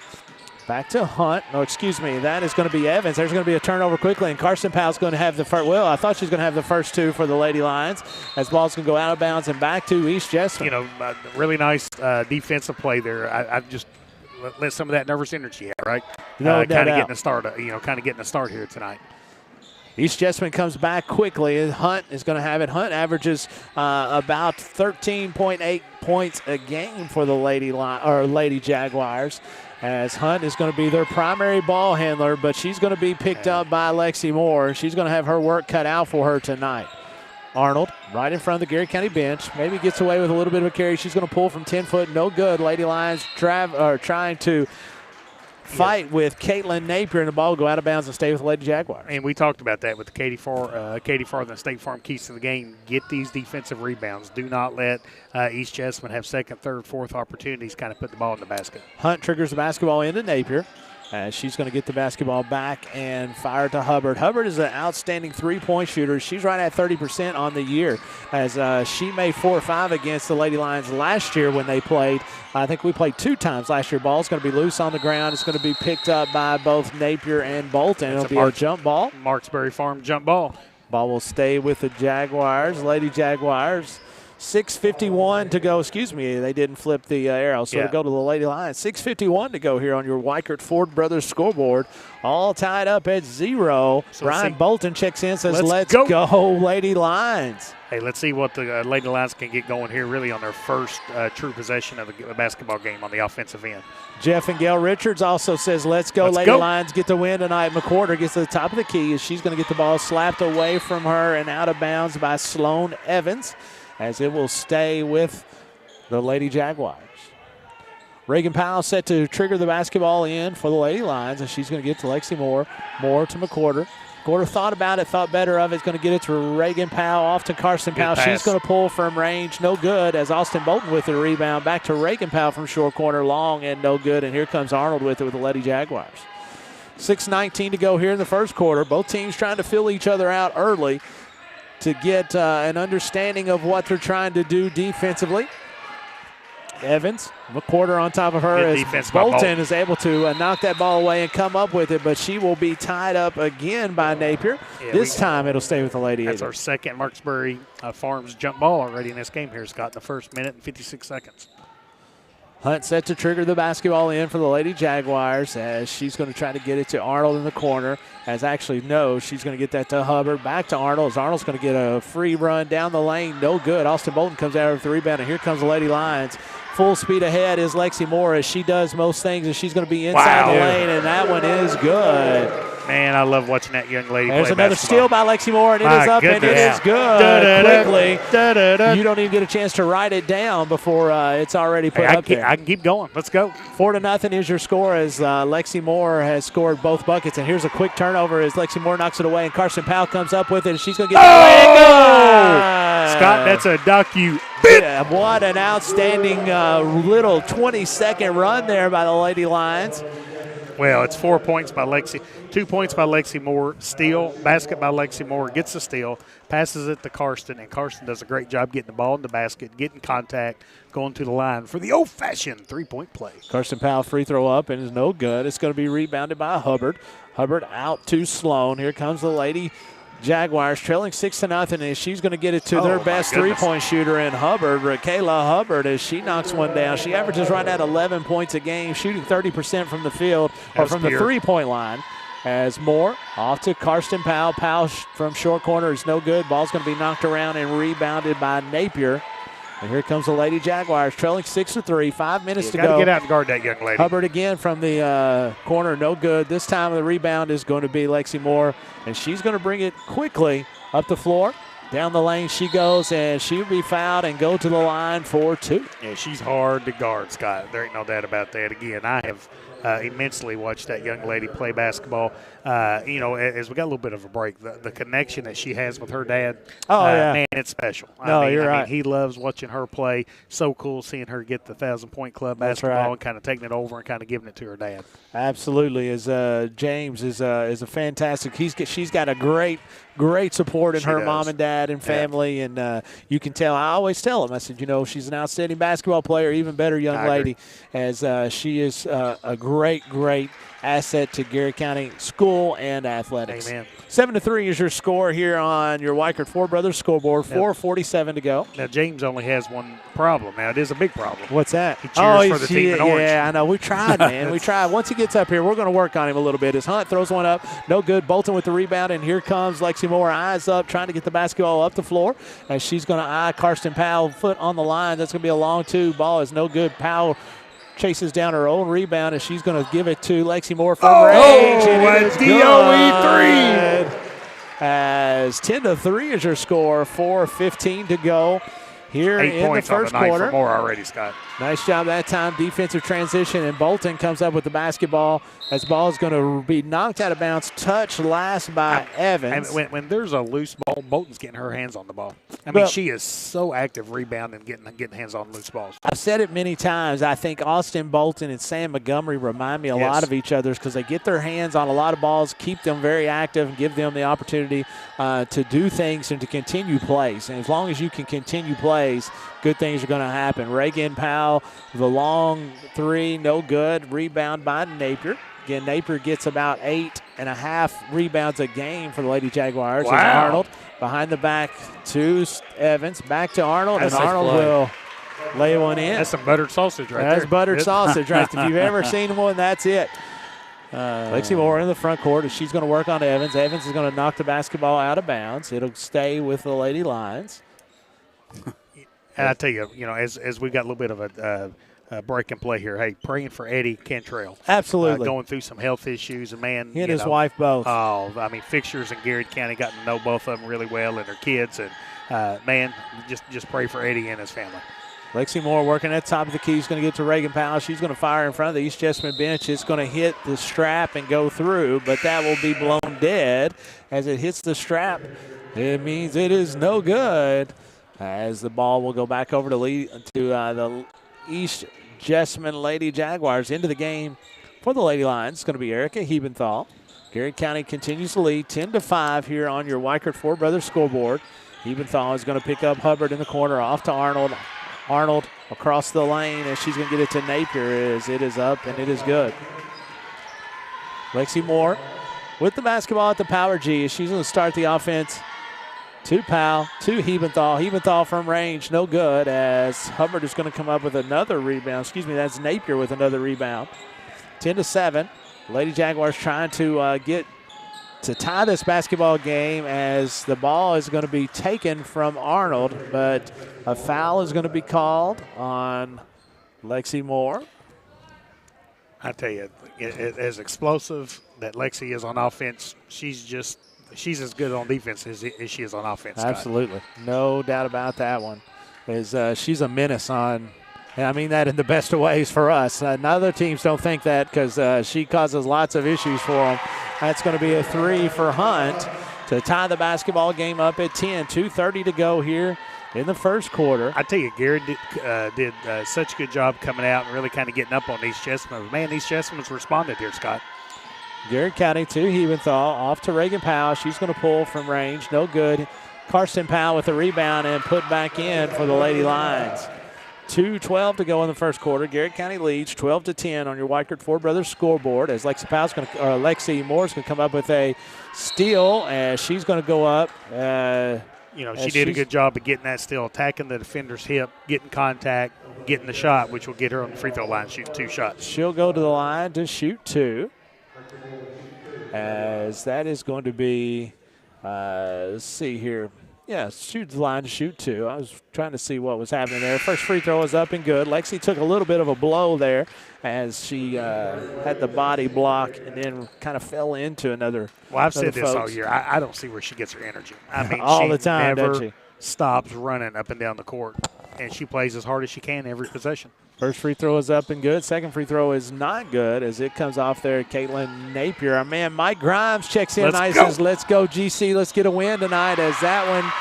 Back to Hunt. No, excuse me. That is going to be Evans. There's going to be a turnover quickly, and Carson Powell's going to have the first. Well, I thought she was going to have the first 2 for the Lady Lions as ball's going to go out of bounds and back to East Jessamine. You know, really nice defensive play there. I just let some of that nervous energy out, right? No kind of getting a start. Kind of getting a start here tonight. East Jessamine comes back quickly. Hunt is going to have it. Hunt averages about 13.8 points a game for the Lady Jaguars, as Hunt is going to be their primary ball handler, but she's going to be picked up by Lexi Moore. She's going to have her work cut out for her tonight. Arnold right in front of the Garrett County bench. Maybe gets away with a little bit of a carry. She's going to pull from 10 foot. No good. Lady Lions trying to fight with Caitlin Napier, and the ball will go out of bounds and stay with the Lady Jaguars. And we talked about that with the Katie Farthing and State Farm keys to the game. Get these defensive rebounds. Do not let East Jessamine have second, third, fourth opportunities kind of put the ball in the basket. Hunt triggers the basketball into Napier. She's going to get the basketball back and fire to Hubbard. Hubbard is an outstanding three-point shooter. She's right at 30% on the year, as she made 4 or 5 against the Lady Lions last year when they played. I think we played 2 times last year. Ball's going to be loose on the ground. It's going to be picked up by both Napier and Bolton. It'll be a jump ball. Marksbury Farm jump ball. Ball will stay with the Jaguars, Lady Jaguars. 6:51 to go. Excuse me, they didn't flip the arrow, so it'll go to the Lady Lions. 6:51 to go here on your Weichert Ford Brothers scoreboard. All tied up at 0. So Brian Bolton checks in, says, let's go Lady Lions. Hey, let's see what the Lady Lions can get going here really on their first true possession of the basketball game on the offensive end. Jeff and Gail Richards also says, let's go Lady Lions, get the win tonight. McWhorter gets to the top of the key as she's going to get the ball slapped away from her and out of bounds by Sloan Evans, as it will stay with the Lady Jaguars. Reagan Powell set to trigger the basketball in for the Lady Lions, and she's going to get to Lexi Moore. Moore to McWhorter. McWhorter thought about it, thought better of it. It's going to get it to Reagan Powell, off to Carson Powell. She's going to pull from range. No good, as Austin Bolton with the rebound. Back to Reagan Powell from short corner. Long and no good, and here comes Arnold with it with the Lady Jaguars. 6:19 to go here in the first quarter. Both teams trying to fill each other out early to get an understanding of what they're trying to do defensively. Evans, McWhorter on top of her as Bolton is able to knock that ball away and come up with it, but she will be tied up again by Napier. This time it'll stay with the Lady. That's our second Marksbury Farms jump ball already in this game here, Scott, in the first minute and 56 seconds. Hunt set to trigger the basketball in for the Lady Jaguars, as she's going to try to get it to Arnold in the corner. As actually, no, she's going to get that to Hubbard. Back to Arnold, as Arnold's going to get a free run down the lane. No good. Austin Bolton comes out with the rebound, and here comes the Lady Lions. Full speed ahead is Lexi Moore, as she does most things, and she's going to be inside the lane, and that one is good. Man, I love watching that young lady There's play another basketball. steal by Lexi Moore, and it is up, and it is good. Quickly. You don't even get a chance to write it down before it's already put up there. I can keep going. Let's go. 4-0 is your score, as Lexi Moore has scored both buckets. And here's a quick turnover as Lexi Moore knocks it away, and Carson Powell comes up with it, and she's going to get it. Scott, that's a docu. Yeah, what an outstanding little 20-second run there by the Lady Lions. Well, it's 4 points by Lexi. 2 points by Lexi Moore. Steal, basket by Lexi Moore. Gets the steal, passes it to Karsten, and Karsten does a great job getting the ball in the basket, getting contact, going to the line for the old-fashioned three-point play. Karsten Powell free throw up and is no good. It's going to be rebounded by Hubbard. Hubbard out to Sloan. Here comes the Lady Jaguars trailing 6-0, and she's going to get it to their best three-point shooter in Hubbard, Kayla Hubbard, as she knocks one down. She averages right at 11 points a game, shooting 30% from the field or from the three-point line. As Moore off to Karsten Powell. Powell from short corner is no good. Ball's going to be knocked around and rebounded by Napier. And here comes the Lady Jaguars, trailing 6-3, 5 minutes to go. Got to get out and guard that young lady. Hubbard again from the corner, no good. This time the rebound is going to be Lexi Moore, and she's going to bring it quickly up the floor. Down the lane she goes, and she'll be fouled and go to the line for 2. Yeah, she's hard to guard, Scott. There ain't no doubt about that. Again, I have immensely watched that young lady play basketball. As we got a little bit of a break, the connection that she has with her dad, man, it's special. You're right. He loves watching her play. So cool seeing her get the 1,000-point club basketball and kind of taking it over and kind of giving it to her dad. Absolutely. James is a fantastic. She's got a great support in her mom and dad and family, and you can tell. I always tell them. I said, she's an outstanding basketball player, even better young lady, as she is a great asset to Garrett County school and athletics. Amen. 7-3 is your score here on your Weichert Ford Brothers scoreboard. 4:47 to go. Now, James only has one problem. Now, it is a big problem. What's that? He cheers for the team in orange. Yeah, I know. We tried, man. We tried. Once he gets up here, we're going to work on him a little bit. As Hunt throws one up, no good. Bolton with the rebound, and here comes Lexi Moore, eyes up, trying to get the basketball up the floor. As she's going to eye Karsten Powell, foot on the line. That's going to be a long 2. Ball is no good. Powell chases down her own rebound, and she's going to give it to Lexi Moore from range. And it is DOE 3. As 10-3 is your score, 4:15 to go here 8 in points the first on the quarter. Night for Moore already, Scott. Nice job that time. Defensive transition, and Bolton comes up with the basketball. As ball is going to be knocked out of bounds, touched last by Evans. And when there's a loose ball, Bolton's getting her hands on the ball. She is so active rebounding, getting hands on loose balls. I've said it many times. I think Austin Bolton and Sam Montgomery remind me a lot of each other because they get their hands on a lot of balls, keep them very active, and give them the opportunity to do things and to continue plays. And as long as you can continue plays, good things are going to happen. Reagan Powell, the long 3, no good. Rebound by Napier. Again, Napier gets about 8.5 rebounds a game for the Lady Jaguars. Wow. And Arnold behind the back to Evans. Back to Arnold, and Arnold will lay one in. That's some buttered sausage right there. That's buttered sausage right there. If you've ever seen one, that's it. Lexi Moore in the front court, and she's going to work on Evans. Evans is going to knock the basketball out of bounds. It'll stay with the Lady Lions. And I tell you, as we got a little bit of a break and play here, hey, praying for Eddie Cantrell. Absolutely. Going through some health issues, and man. He and his wife both. Oh, Fixtures in Garrett County got to know both of them really well and their kids. And, man, just pray for Eddie and his family. Lexi Moore working at the top of the key. She's going to get to Reagan Powell. She's going to fire in front of the East Jessamine bench. It's going to hit the strap and go through, but that will be blown dead as it hits the strap. It means it is no good. As the ball will go back over to the East Jessamine Lady Jaguars into the game for the Lady Lions. It's going to be Erica Hebenthal. Garrett County continues to lead 10-5 here on your Weichert Ford Brothers scoreboard. Hebenthal is going to pick up Hubbard in the corner, off to Arnold. Arnold across the lane, and she's going to get it to Napier. It is up, and it is good. Lexi Moore with the basketball at the power G. She's going to start the offense. To Powell, to Hebenthal. Hebenthal from range, no good, as Hubbard is going to come up with another rebound. That's Napier with another rebound. 10-7. Lady Jaguars trying to get to tie this basketball game as the ball is going to be taken from Arnold, but a foul is going to be called on Lexi Moore. I tell you, as explosive that Lexi is on offense, she's as good on defense as she is on offense. Absolutely. Scott. No doubt about that one. She's a menace on, and I mean that in the best of ways for us. Other teams don't think that because she causes lots of issues for them. That's going to be a 3 for Hunt to tie the basketball game up at 10. 2:30 to go here in the first quarter. I tell you, Garrett did such a good job coming out and really kind of getting up on East Jessamine. Man, East Jessamine's responded here, Scott. Garrett County to Hebenthal, off to Reagan Powell. She's going to pull from range, no good. Karsten Powell with the rebound and put back in for the Lady Lions. 2:12 to go in the first quarter. Garrett County leads 12-10 on your Weichert Ford Brothers scoreboard. As Lexi Moore's going to come up with a steal, as she's going to go up. She did a good job of getting that steal, attacking the defender's hip, getting contact, getting the shot, which will get her on the free throw line, shooting 2 shots. She'll go to the line to shoot 2. As that is going to be, let's see here. Yeah, shoot the line to shoot 2. I was trying to see what was happening there. First free throw is up and good. Lexi took a little bit of a blow there as she had the body block and then kind of fell into another. Well, I've said this all year. I don't see where she gets her energy. I mean, all she the time, never doesn't she? stops running up and down the court, and she plays as hard as she can every possession. First free throw is up and good. Second free throw is not good as it comes off there. Caitlin Napier. Our man Mike Grimes checks in and says, let's go, GC. Let's get a win tonight, as that one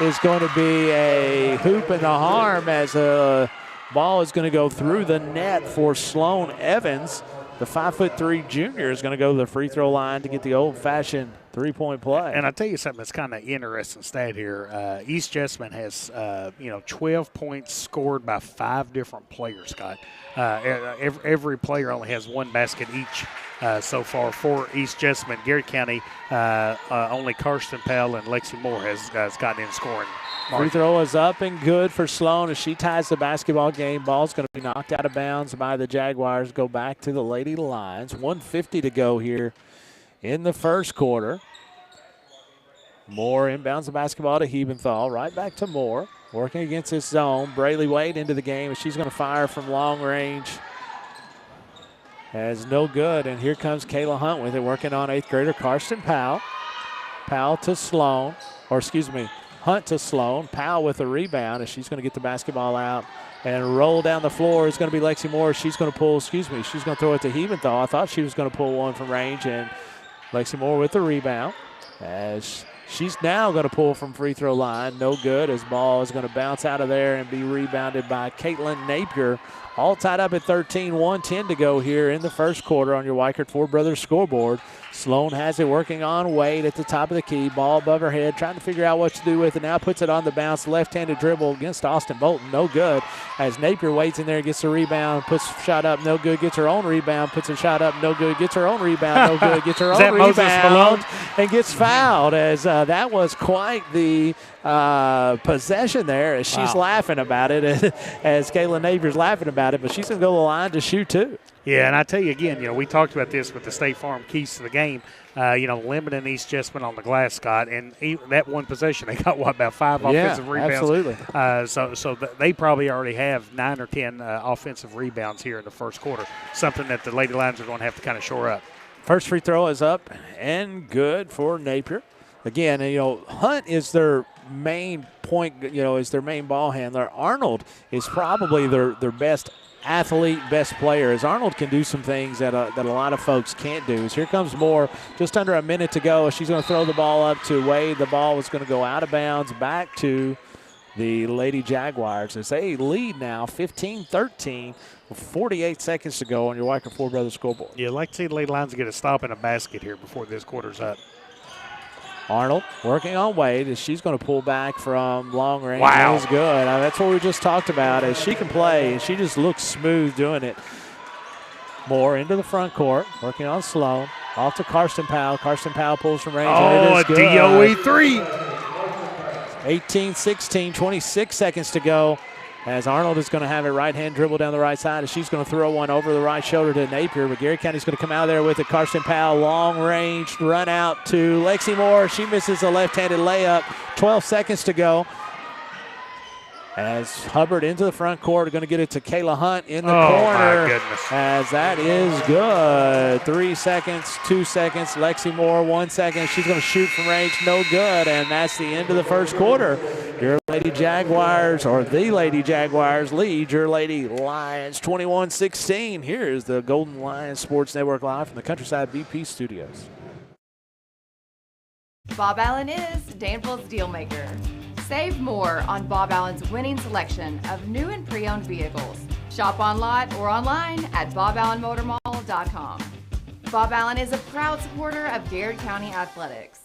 is going to be a hoop and a harm as a ball is going to go through the net for Sloan Evans. The 5'3" junior is going to go to the free throw line to get the old-fashioned three-point play. And I'll tell you something that's kind of interesting stat here. East Jessamine has, 12 points scored by 5 different players, Scott. Every player only has 1 basket each so far for East Jessamine. Garrett County, only Karsten Pell and Lexi Moore has gotten in scoring. Free throw is up and good for Sloan as she ties the basketball game. Ball's going to be knocked out of bounds by the Jaguars. Go back to the Lady Lions. 1:50 to go here in the first quarter. Moore inbounds the basketball to Hebenthal. Right back to Moore. Working against this zone. Brayley Wade into the game, and she's going to fire from long range. Has no good, and here comes Kayla Hunt with it, working on 8th grader Karsten Powell. Powell to Sloan, Hunt to Sloan. Powell with a rebound, and she's going to get the basketball out and roll down the floor. It's going to be Lexi Moore. She's going to pull, she's going to throw it to Hebenthal. I thought she was going to pull one from range, and Lexi Moore with the rebound. As she's now going to pull from free throw line. No good, as ball is going to bounce out of there and be rebounded by Caitlin Napier. All tied up at 13, 1:10 to go here in the first quarter on your Weichert Ford Brothers scoreboard. Sloan has it working on Wade at the top of the key. Ball above her head, trying to figure out what to do with it. Now puts it on the bounce. Left-handed dribble against Austin Bolton. No good. As Napier waits in there, gets the rebound, puts a shot up. No good. Gets her own rebound. Puts a shot up. No good. Gets her own rebound. No good. Gets her own rebound. And gets fouled, as that was quite the possession there, as she's laughing about it, as Caitlin Napier's laughing about it, but she's going to go to the line to shoot 2. Yeah, and I tell you again, we talked about this with the State Farm keys to the game, limiting East Jessamine on the glass, Scott, and even that one possession, they got, about 5 offensive rebounds? Absolutely. So they probably already have 9 or 10 offensive rebounds here in the first quarter, something that the Lady Lions are going to have to kind of shore up. First free throw is up and good for Napier. Again, Hunt is their main point, is their main ball handler. Arnold is probably their best athlete, best player, as Arnold can do some things that a lot of folks can't do. As here comes Moore, just under a minute to go. She's going to throw the ball up to Wade. The ball was going to go out of bounds back to the Lady Jaguars as they lead now 15-13 with 48 seconds to go on your Weichert Ford Brothers scoreboard. Yeah, I'd like to see the Lady Lions get a stop in a basket here before this quarter's up. Arnold working on Wade as she's going to pull back from long range. Wow. That was good. That's what we just talked about, as she can play, and she just looks smooth doing it. Moore into the front court, working on Sloan. Off to Karsten Powell. Karsten Powell pulls from range, and it is good. DOE 3. 18-16, 26 seconds to go. As Arnold is going to have a right-hand dribble down the right side, as she's going to throw one over the right shoulder to Napier. But Garrett County's going to come out there with it. Karsten Powell, long-range run out to Lexi Moore. She misses a left-handed layup. 12 seconds to go. As Hubbard into the front court, going to get it to Kayla Hunt in the corner. My goodness. As that is good. 3 seconds, 2 seconds. Lexi Moore, 1 second. She's going to shoot from range. No good. And that's the end of the first quarter. Your Lady Jaguars, or the Lady Jaguars, lead your Lady Lions 21-16. Here's the Golden Lions Sports Network live from the Countryside BP studios. Bob Allen is Danville's deal maker. Save more on Bob Allen's winning selection of new and pre-owned vehicles. Shop on lot or online at boballenmotormall.com. Bob Allen is a proud supporter of Garrard County Athletics.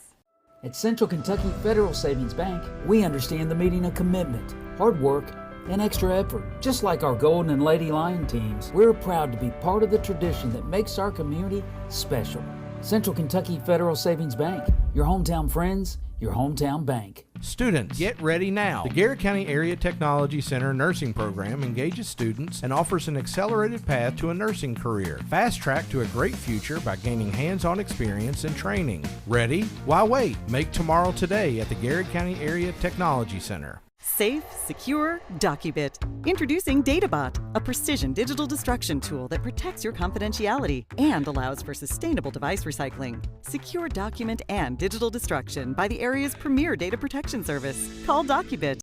At Central Kentucky Federal Savings Bank, we understand the meaning of commitment, hard work, and extra effort. Just like our Golden and Lady Lion teams, we're proud to be part of the tradition that makes our community special. Central Kentucky Federal Savings Bank, your hometown friends your hometown bank. Students, get ready now. The Garrett County Area Technology Center nursing program engages students and offers an accelerated path to a nursing career. Fast track to a great future by gaining hands-on experience and training. Ready? Why wait? Make tomorrow today at the Garrett County Area Technology Center. Safe, secure, DocuBit. Introducing DataBot, a precision digital destruction tool that protects your confidentiality and allows for sustainable device recycling. Secure document and digital destruction by the area's premier data protection service. Call DocuBit.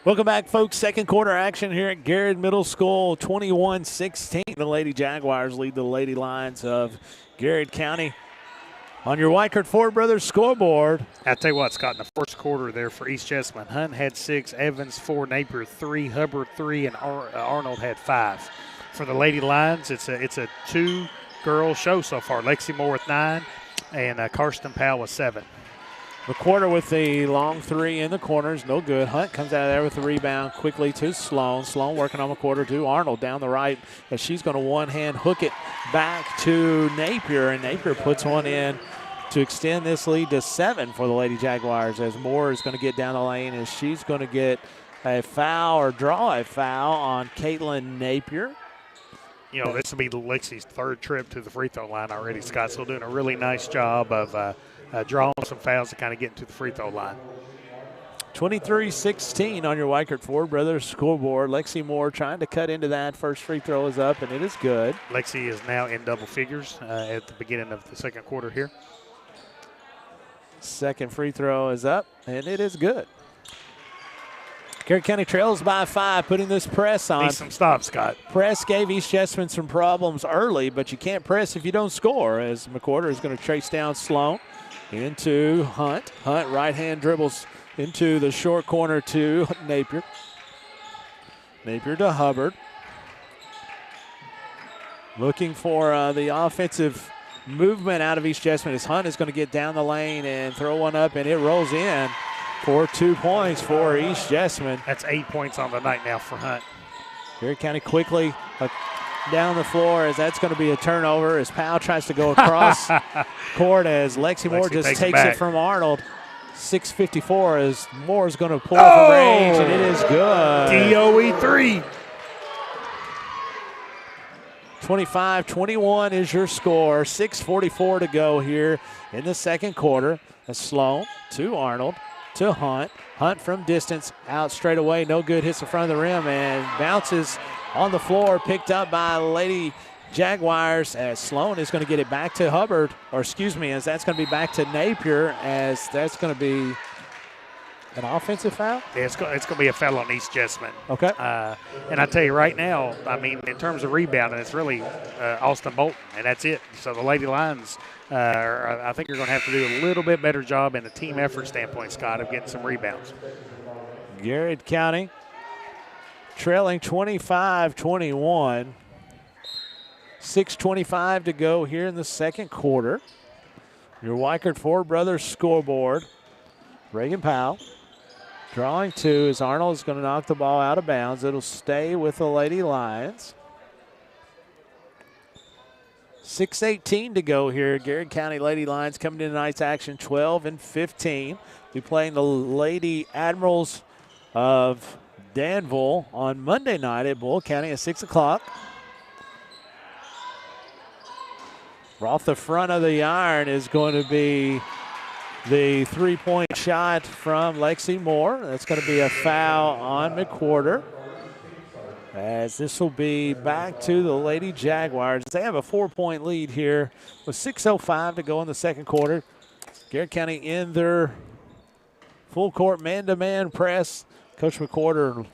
Welcome back, folks. Second quarter action here at Garrett Middle School, 21-16. The Lady Jaguars lead the Lady Lions of Garrett County. On your Weichert Ford Brothers scoreboard. I'll tell you what, Scott, in the first quarter there for East Jessamine, Hunt had 6, Evans 4, Napier 3, Hubbard 3, and Arnold had 5. For the Lady Lions, it's a 2-girl show so far. Lexi Moore with 9, and Karsten Powell with 7. McWhorter with the long 3 in the corners, no good. Hunt comes out of there with the rebound quickly to Sloan. Sloan working on McWhorter to Arnold down the right as she's going to one-hand hook it back to Napier, and Napier puts one in to extend this lead to 7 for the Lady Jaguars as Moore is going to get down the lane as she's going to get a foul or draw a foul on Caitlin Napier. You know, this will be Lexi's 3rd trip to the free throw line already. Scott's still doing a really nice job of drawing some fouls to kind of get into the free throw line. 23-16 on your Weichert Ford Brothers scoreboard. Lexi Moore trying to cut into that. First free throw is up, and it is good. Lexi is now in double figures at the beginning of the second quarter here. Second free throw is up, and it is good. Garrett County trails by 5, putting this press on. Need some stops, Scott. Press gave East Jessamine some problems early, but you can't press if you don't score, as McWhorter is going to chase down Sloan into Hunt. Hunt right-hand dribbles into the short corner to Napier. Napier to Hubbard. Looking for the offensive movement out of East Jessamine as Hunt is going to get down the lane and throw one up, and it rolls in for 2 points for East Jessamine. That's 8 points on the night now for Hunt. Garrett County quickly down the floor as that's going to be a turnover as Powell tries to go across court as Lexi Moore just takes it from Arnold. 6:54 as Moore is going to pull from range, and it is good. DOE 3. 25-21 is your score. 6:44 to go here in the second quarter. As Sloan to Arnold to Hunt. Hunt from distance, out straight away, no good, hits the front of the rim and bounces on the floor, picked up by Lady Jaguars as Sloan is going to get it back to Hubbard, or excuse me, as that's going to be back to Napier, as that's going to be an offensive foul? Yeah, it's going to be a foul on East Jessamine. Okay. And I tell you right now, I mean, in terms of rebounding, it's really Austin Bolton, and that's it. So the Lady Lions, I think, are going to have to do a little bit better job in the team effort standpoint, Scott, of getting some rebounds. Garrett County trailing 25-21. 6:25 to go here in the second quarter. Your Weichert Ford Brothers scoreboard. Reagan Powell drawing 2 as Arnold is going to knock the ball out of bounds. It'll stay with the Lady Lions. 6:18 to go here. Garrett County Lady Lions coming into tonight's action 12-15. Be playing the Lady Admirals of Danville on Monday night at Bull County at 6 o'clock. Off the front of the iron is going to be the three-point shot from Lexi Moore. That's going to be a foul on McWhorter, as this will be back to the Lady Jaguars. They have a 4-point lead here with 6:05 to go in the second quarter. Garrett County in their full-court man-to-man press. Coach McWhorter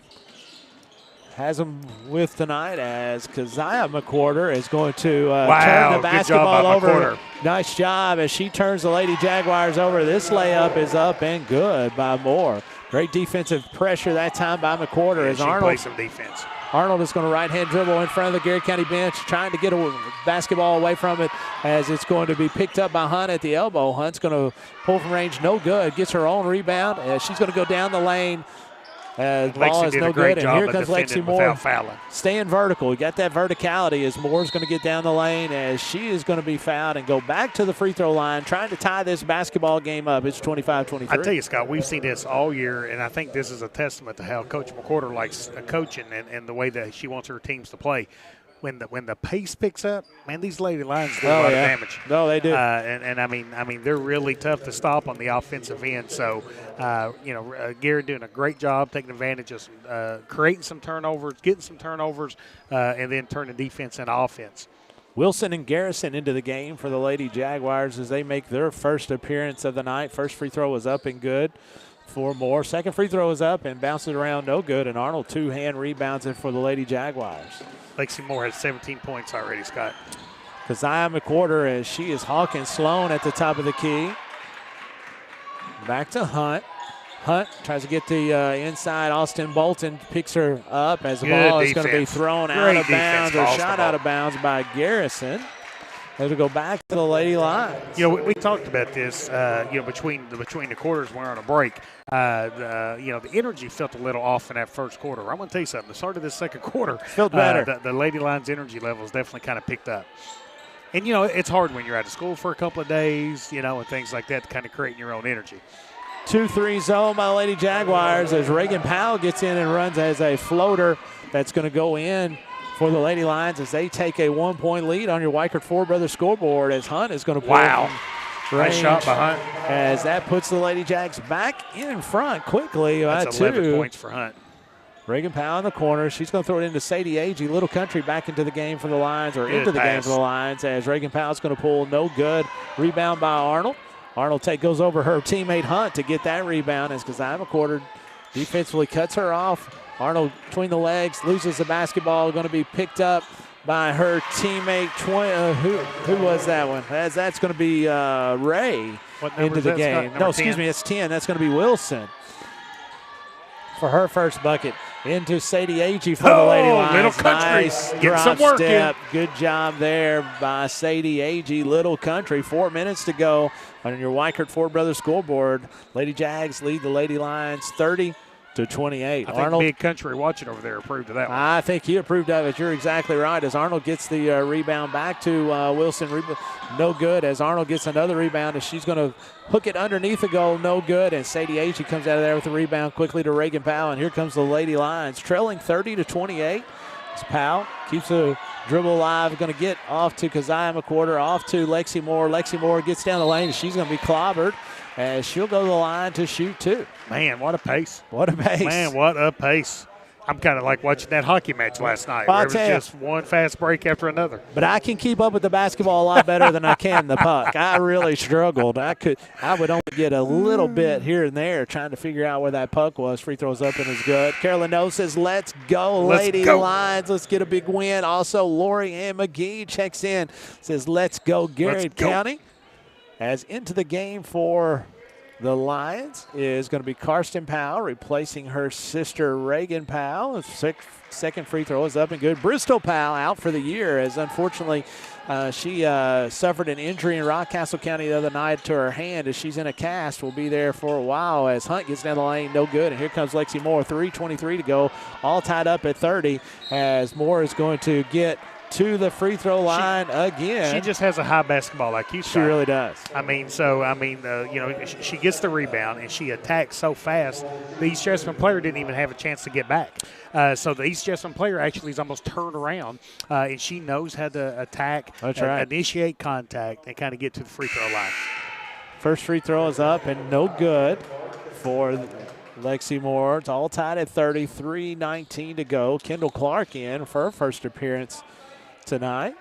has them with tonight as Keziah McWhorter is going to turn the basketball over. McWhorter. Nice job as she turns the Lady Jaguars over. This layup is up and good by Moore. Great defensive pressure that time by McWhorter. As She plays some defense. Arnold is going to right-hand dribble in front of the Garrett County bench, trying to get a basketball away from it as it's going to be picked up by Hunt at the elbow. Hunt's going to pull from range, no good. Gets her own rebound as she's going to go down the lane Ball Lexi is did no a great good, job and here of comes defending Lexi Moore without fouling. staying vertical. We got that verticality as Moore's going to get down the lane as she is going to be fouled and go back to the free throw line, trying to tie this basketball game up. It's 25-23. I tell you, Scott, we've seen this all year, and I think this is a testament to how Coach McWhorter likes coaching and the way that she wants her teams to play. When the pace picks up, man, these Lady Lions do a lot of damage. No, they do. And I mean, they're really tough to stop on the offensive end. So, Garrett doing a great job taking advantage of creating some turnovers, getting some turnovers, and then turning defense into offense. Wilson and Garrison into the game for the Lady Jaguars as they make their first appearance of the night. First free throw was up and good for Moore. Second free throw is up and bounces around no good, and Arnold two-hand rebounds it for the Lady Jaguars. Lexi Moore has 17 points already, Scott. Keziah McWhorter as she is hawking Sloan at the top of the key. Back to Hunt. Hunt tries to get the inside. Austin Bolton picks her up as the ball is going to be thrown out of bounds or shot out of bounds by Garrison. It'll go back to the Lady Lions. We talked about this, between the quarters we're on a break. The energy felt a little off in that first quarter. I'm going to tell you something. The start of this second quarter felt better. The Lady Lions energy levels definitely kind of picked up. And, it's hard when you're out of school for a couple of days, and things like that to kind of create your own energy. 2-3 zone by the Lady Jaguars as Reagan Powell gets in and runs as a floater that's going to go in for the Lady Lions as they take a 1-point lead on your Weichert Ford Brothers scoreboard as Hunt is going to pull Nice shot by Hunt. As that puts the Lady Jags back in front quickly. That's 11 points for Hunt. Reagan Powell in the corner. She's going to throw it into Sadie Agee. Little Country back into the game for the Lions, or into the game for the Lions, as Reagan Powell's going to pull no good. Rebound by Arnold. Arnold goes over her teammate Hunt to get that rebound as Keziah McWhorter defensively cuts her off. Arnold between the legs, loses the basketball, going to be picked up by her teammate. Who was that one? That's going to be Ray into the game. No, excuse me, it's 10. That's going to be Wilson for her first bucket. Into Sadie Agee for the Lady Lions. Little Country. Nice Get some work step. in. Good job there by Sadie Agee. Little Country. 4 minutes to go on your Weichert Ford Brothers scoreboard. Lady Jags lead the Lady Lions 30-28. I think Big Country watching over there approved of that one. I think he approved of it. You're exactly right. As Arnold gets the rebound back to Wilson. No good. As Arnold gets another rebound, as she's going to hook it underneath the goal. No good. And Sadie Agee comes out of there with the rebound quickly to Reagan Powell. And here comes the Lady Lions trailing 30-28. As Powell keeps the dribble alive. Going to get off to Keziah McWhorter. Off to Lexi Moore. Lexi Moore gets down the lane. And she's going to be clobbered. As she'll go to the line to shoot two. Man, what a pace. What a pace. Man, what a pace. I'm kind of like watching that hockey match last night where it was just one fast break after another. But I can keep up with the basketball a lot better than I can the puck. I really struggled. I would only get a little bit here and there trying to figure out where that puck was. Free throws up and is good. Carolyn O says, let's go, Lady Lions. Let's get a big win. Also, Lori Ann McGee checks in, says, let's go, Garrett County. As into the game for the Lions is going to be Karsten Powell, replacing her sister Reagan Powell. Second free throw is up and good. Bristol Powell out for the year, as unfortunately she suffered an injury in Rockcastle County the other night to her hand as she's in a cast. Will be there for a while as Hunt gets down the lane. No good. And here comes Lexi Moore. 3:23 to go. All tied up at 30 as Moore is going to get to the free throw line again. She just has a high basketball IQ. She really does. She gets the rebound and she attacks so fast. The East Jessamine player didn't even have a chance to get back. So the East Jessamine player actually is almost turned around, and she knows how to attack, initiate contact, and kind of get to the free throw line. First free throw is up and no good for Lexi Moore. It's all tied at 30, 3:19 to go. Kendall Clark in for her first appearance tonight.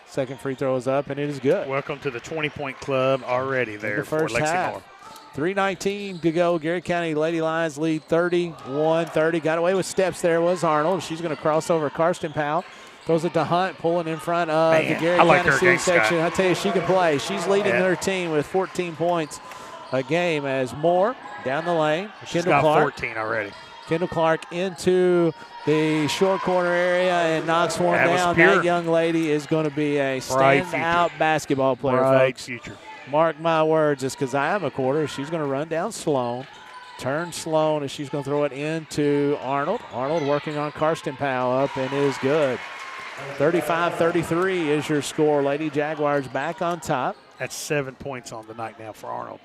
Second free throw is up, and it is good. Welcome to the 20-point club already there for Lexi Moore. 3:19 to go. Garrett County Lady Lions lead 31-30. Got away with steps there was Arnold. She's going to cross over Karsten Powell. Throws it to Hunt, pulling in front of the Garrett County student section. I tell you, she can play. She's leading her team with 14 points a game as Moore down the lane. She's got 14 already. Kendall Clark into the short corner area and knocks one down. That young lady is going to be a standout basketball player, Bright folks. future. Mark my words, it's Keziah McWhorter. She's going to run down Sloan Turn Sloan as she's going to throw it into Arnold. Arnold working on Karsten Powell up and is good. 35-33 is your score. Lady Jaguars back on top. That's 7 points on the night now for Arnold.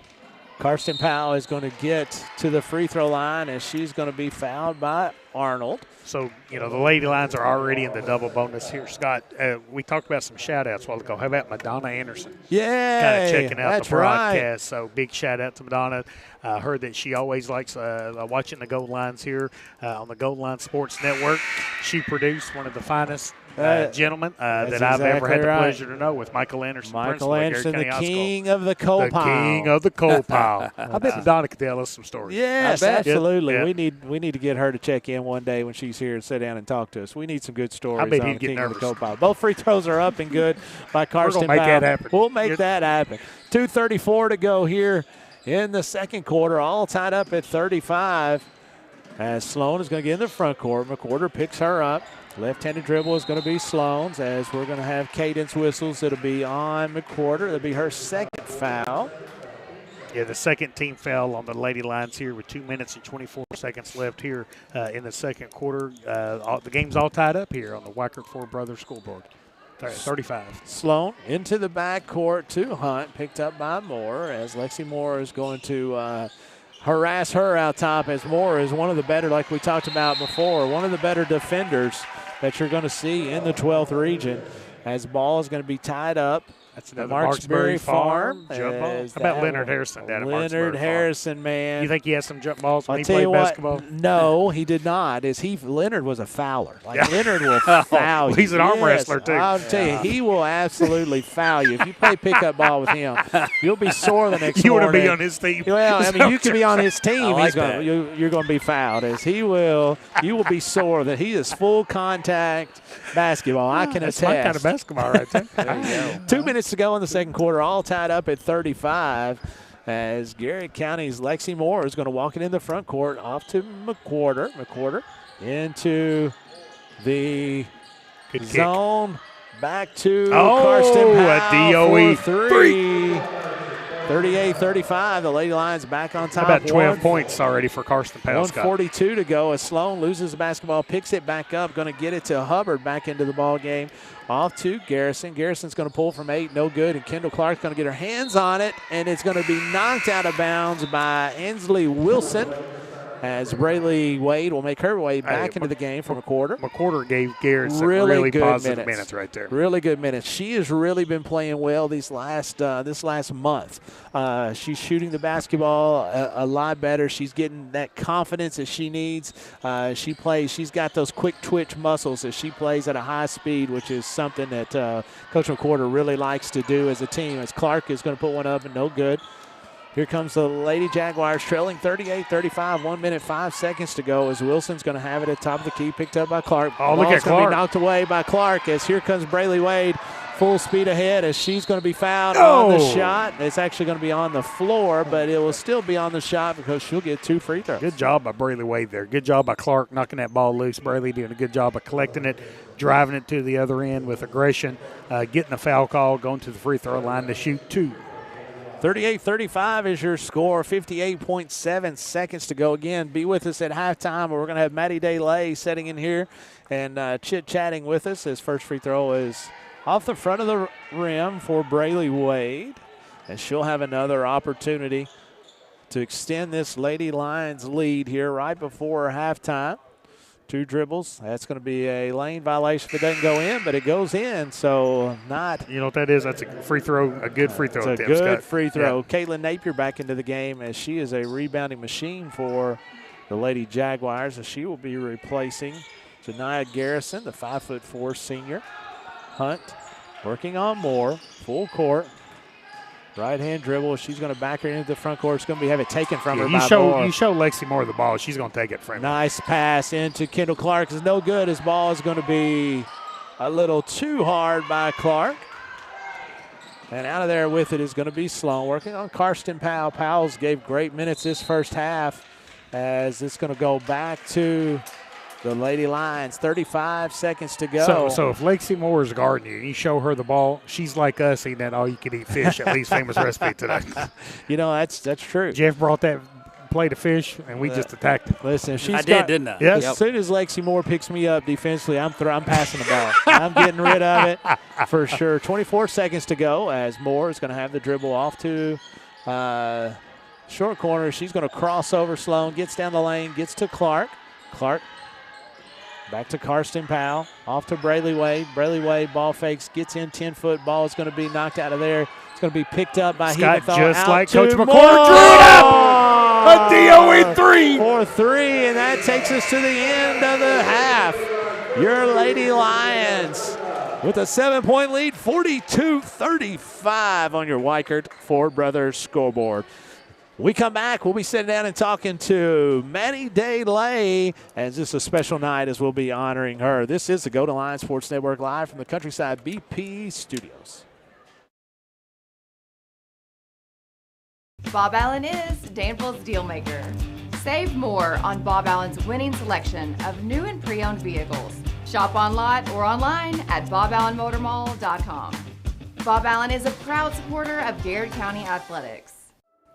Karsten Powell is going to get to the free throw line as she's going to be fouled by Arnold. So, the Lady Lions are already in the double bonus here. Scott, we talked about some shout-outs a while ago. How about Madonna Anderson? Yeah, kind of checking out that's the broadcast. Right. So, big shout-out to Madonna. Heard that she always likes watching the Gold Lines here on the Gold Line Sports Network. She produced one of the finest gentlemen that I've ever had the pleasure to know with Michael Anderson. Michael Anderson, the king of the coal pile. The king of the coal pile. I bet Madonna could tell us some stories. Yes, absolutely. Yeah. We need to get her to check in one day when she's here and sit down and talk to us. We need some good stories. I bet on he'd the get king nervous. of the coal pile. Both free throws are up and good by Karsten We're gonna make Powell. that happen. We'll make that happen. 2:34 to go here in the second quarter, all tied up at 35. As Sloan is going to get in the front court. McWhorter picks her up. Left-handed dribble is going to be Sloan's as we're going to have cadence whistles. It'll be on McWhorter. It'll be her second foul. Yeah, the second team foul on the Lady Lions here with 2 minutes and 24 seconds left here in the second quarter. The game's all tied up here on the Weichert Ford Brothers scoreboard. 35. Sloan into the backcourt to Hunt, picked up by Moore as Lexi Moore is going to harass her out top as Moore is one of the better, like we talked about before, one of the better defenders that you're going to see in the 12th region as ball is going to be tied up. That's another Marksbury Farm. Jump ball. How about Leonard Harrison down at Marksbury Leonard Harrison, man. You think he has some jump balls when I'll he tell played you what, basketball? No, he did not. Leonard was a fouler. Leonard will foul you. He's an arm wrestler, too. I'll tell you, he will absolutely foul you. If you play pickup ball with him, you'll be sore the next You morning. want to be on his team? Well, I mean, you can be on his team. I like You're going to be fouled. You will be sore. That he is full contact basketball. I can attest. That's my kind of basketball right there. There you go. 2 minutes to go in the second quarter, all tied up at 35 as Garrett County's Lexi Moore is going to walk it in the front court off to McWhorter. McWhorter into the zone. Back to Karsten Powell. a DOE for three. 38-35. The Lady Lions back on top. How about 12 points already for Karsten Powell? 1:42 to go as Sloan loses the basketball, picks it back up, going to get it to Hubbard back into the ball game. Off to Garrison. Garrison's going to pull from 8, no good, and Kendall Clark's going to get her hands on it, and it's going to be knocked out of bounds by Ensley Wilson as Brayley Wade will make her way back into the game from a quarter. McWhorter gave Garrison really good positive minutes right there. Really good minutes. She has really been playing well this last month. She's shooting the basketball a lot better. She's getting that confidence that she needs. She's got those quick twitch muscles as she plays at a high speed, which is something that Coach McWhorter really likes to do as a team. As Clark is going to put one up and no good. Here comes the Lady Jaguars trailing 38-35, 1 minute, 5 seconds to go as Wilson's going to have it at top of the key, picked up by Clark. Oh, look at Ball's going to Clark. be knocked away by Clark as here comes Brayley Wade, full speed ahead as she's going to be fouled on the shot. It's actually going to be on the floor, but it will still be on the shot because she'll get 2 free throws. Good job by Brayley Wade there. Good job by Clark knocking that ball loose. Brayley doing a good job of collecting it, driving it to the other end with aggression, getting a foul call, going to the free throw line to shoot 2. 38-35 is your score. 58.7 seconds to go. Again, be with us at halftime. We're going to have Maddie DeLay sitting in here and chit-chatting with us. His first free throw is off the front of the rim for Brayley Wade. And she'll have another opportunity to extend this Lady Lions lead here right before halftime. 2 dribbles. That's going to be a lane violation if it doesn't go in, but it goes in, so not. You know what that is? That's a free throw, a good free throw. It's a good free throw. Yeah. Caitlin Napier back into the game as she is a rebounding machine for the Lady Jaguars, as she will be replacing Janiyah Garrison, the 5'4" senior. Hunt working on Moore, full court. Right-hand dribble. She's going to back her into the front court. It's going to have it taken from her by Moore. You show Lexi Moore the ball. She's going to take it from her. Nice pass into Kendall Clark. It's no good. His ball is going to be a little too hard by Clark. And out of there with it is going to be Sloan. Working on Karsten Powell. Powell's gave great minutes this first half as it's going to go back to the Lady Lions. 35 seconds to go. So if Lexi Moore is guarding you, you show her the ball, she's like us eating that all-you-can-eat fish at Lee's Famous Recipe today. You know, that's true. Jeff brought that played a fish, and we just attacked it. Listen, she's didn't I? Yes. As soon as Lexi Moore picks me up defensively, I'm passing the ball. I'm getting rid of it for sure. 24 seconds to go as Moore is going to have the dribble off to short corner. She's going to cross over Sloan, gets down the lane, gets to Clark. Clark back to Karsten Powell, off to Brayley Wade. Brayley Wade ball fakes, gets in 10-foot. Ball is going to be knocked out of there. It's going to be picked up by Scott, Heaventhal. just out like to Coach McCord Moore. drew it up. A DOE 3. For 3, and that takes us to the end of the half. Your Lady Lions with a 7-point lead, 42-35 on your Weichert Ford Brothers scoreboard. We come back, we'll be sitting down and talking to Maddie DeLay, as this is a special night as we'll be honoring her. This is the Go to Lions Sports Network live from the Countryside BP studios. Bob Allen is Danville's deal maker. Save more on Bob Allen's winning selection of new and pre-owned vehicles. Shop on lot or online at boballenmotormall.com. Bob Allen is a proud supporter of Garrard County Athletics.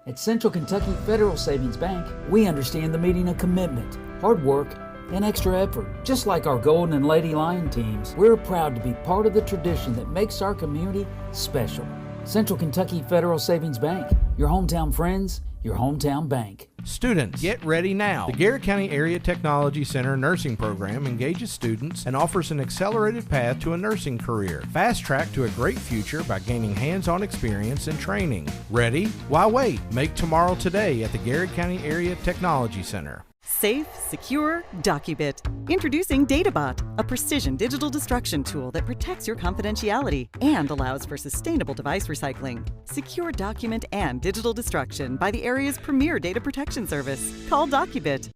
At Central Kentucky Federal Savings Bank, we understand the meaning of commitment, hard work, and extra effort. Just like our Golden and Lady Lion teams, we're proud to be part of the tradition that makes our community special. Central Kentucky Federal Savings Bank, your hometown friends, your hometown bank. Students, get ready now. The Garrard County Area Technology Center nursing program engages students and offers an accelerated path to a nursing career. Fast track to a great future by gaining hands-on experience and training. Ready? Why wait? Make tomorrow today at the Garrard County Area Technology Center. Safe, secure, DocuBit. Introducing DataBot, a precision digital destruction tool that protects your confidentiality and allows for sustainable device recycling. Secure document and digital destruction by the area's premier data protection service. Call DocuBit.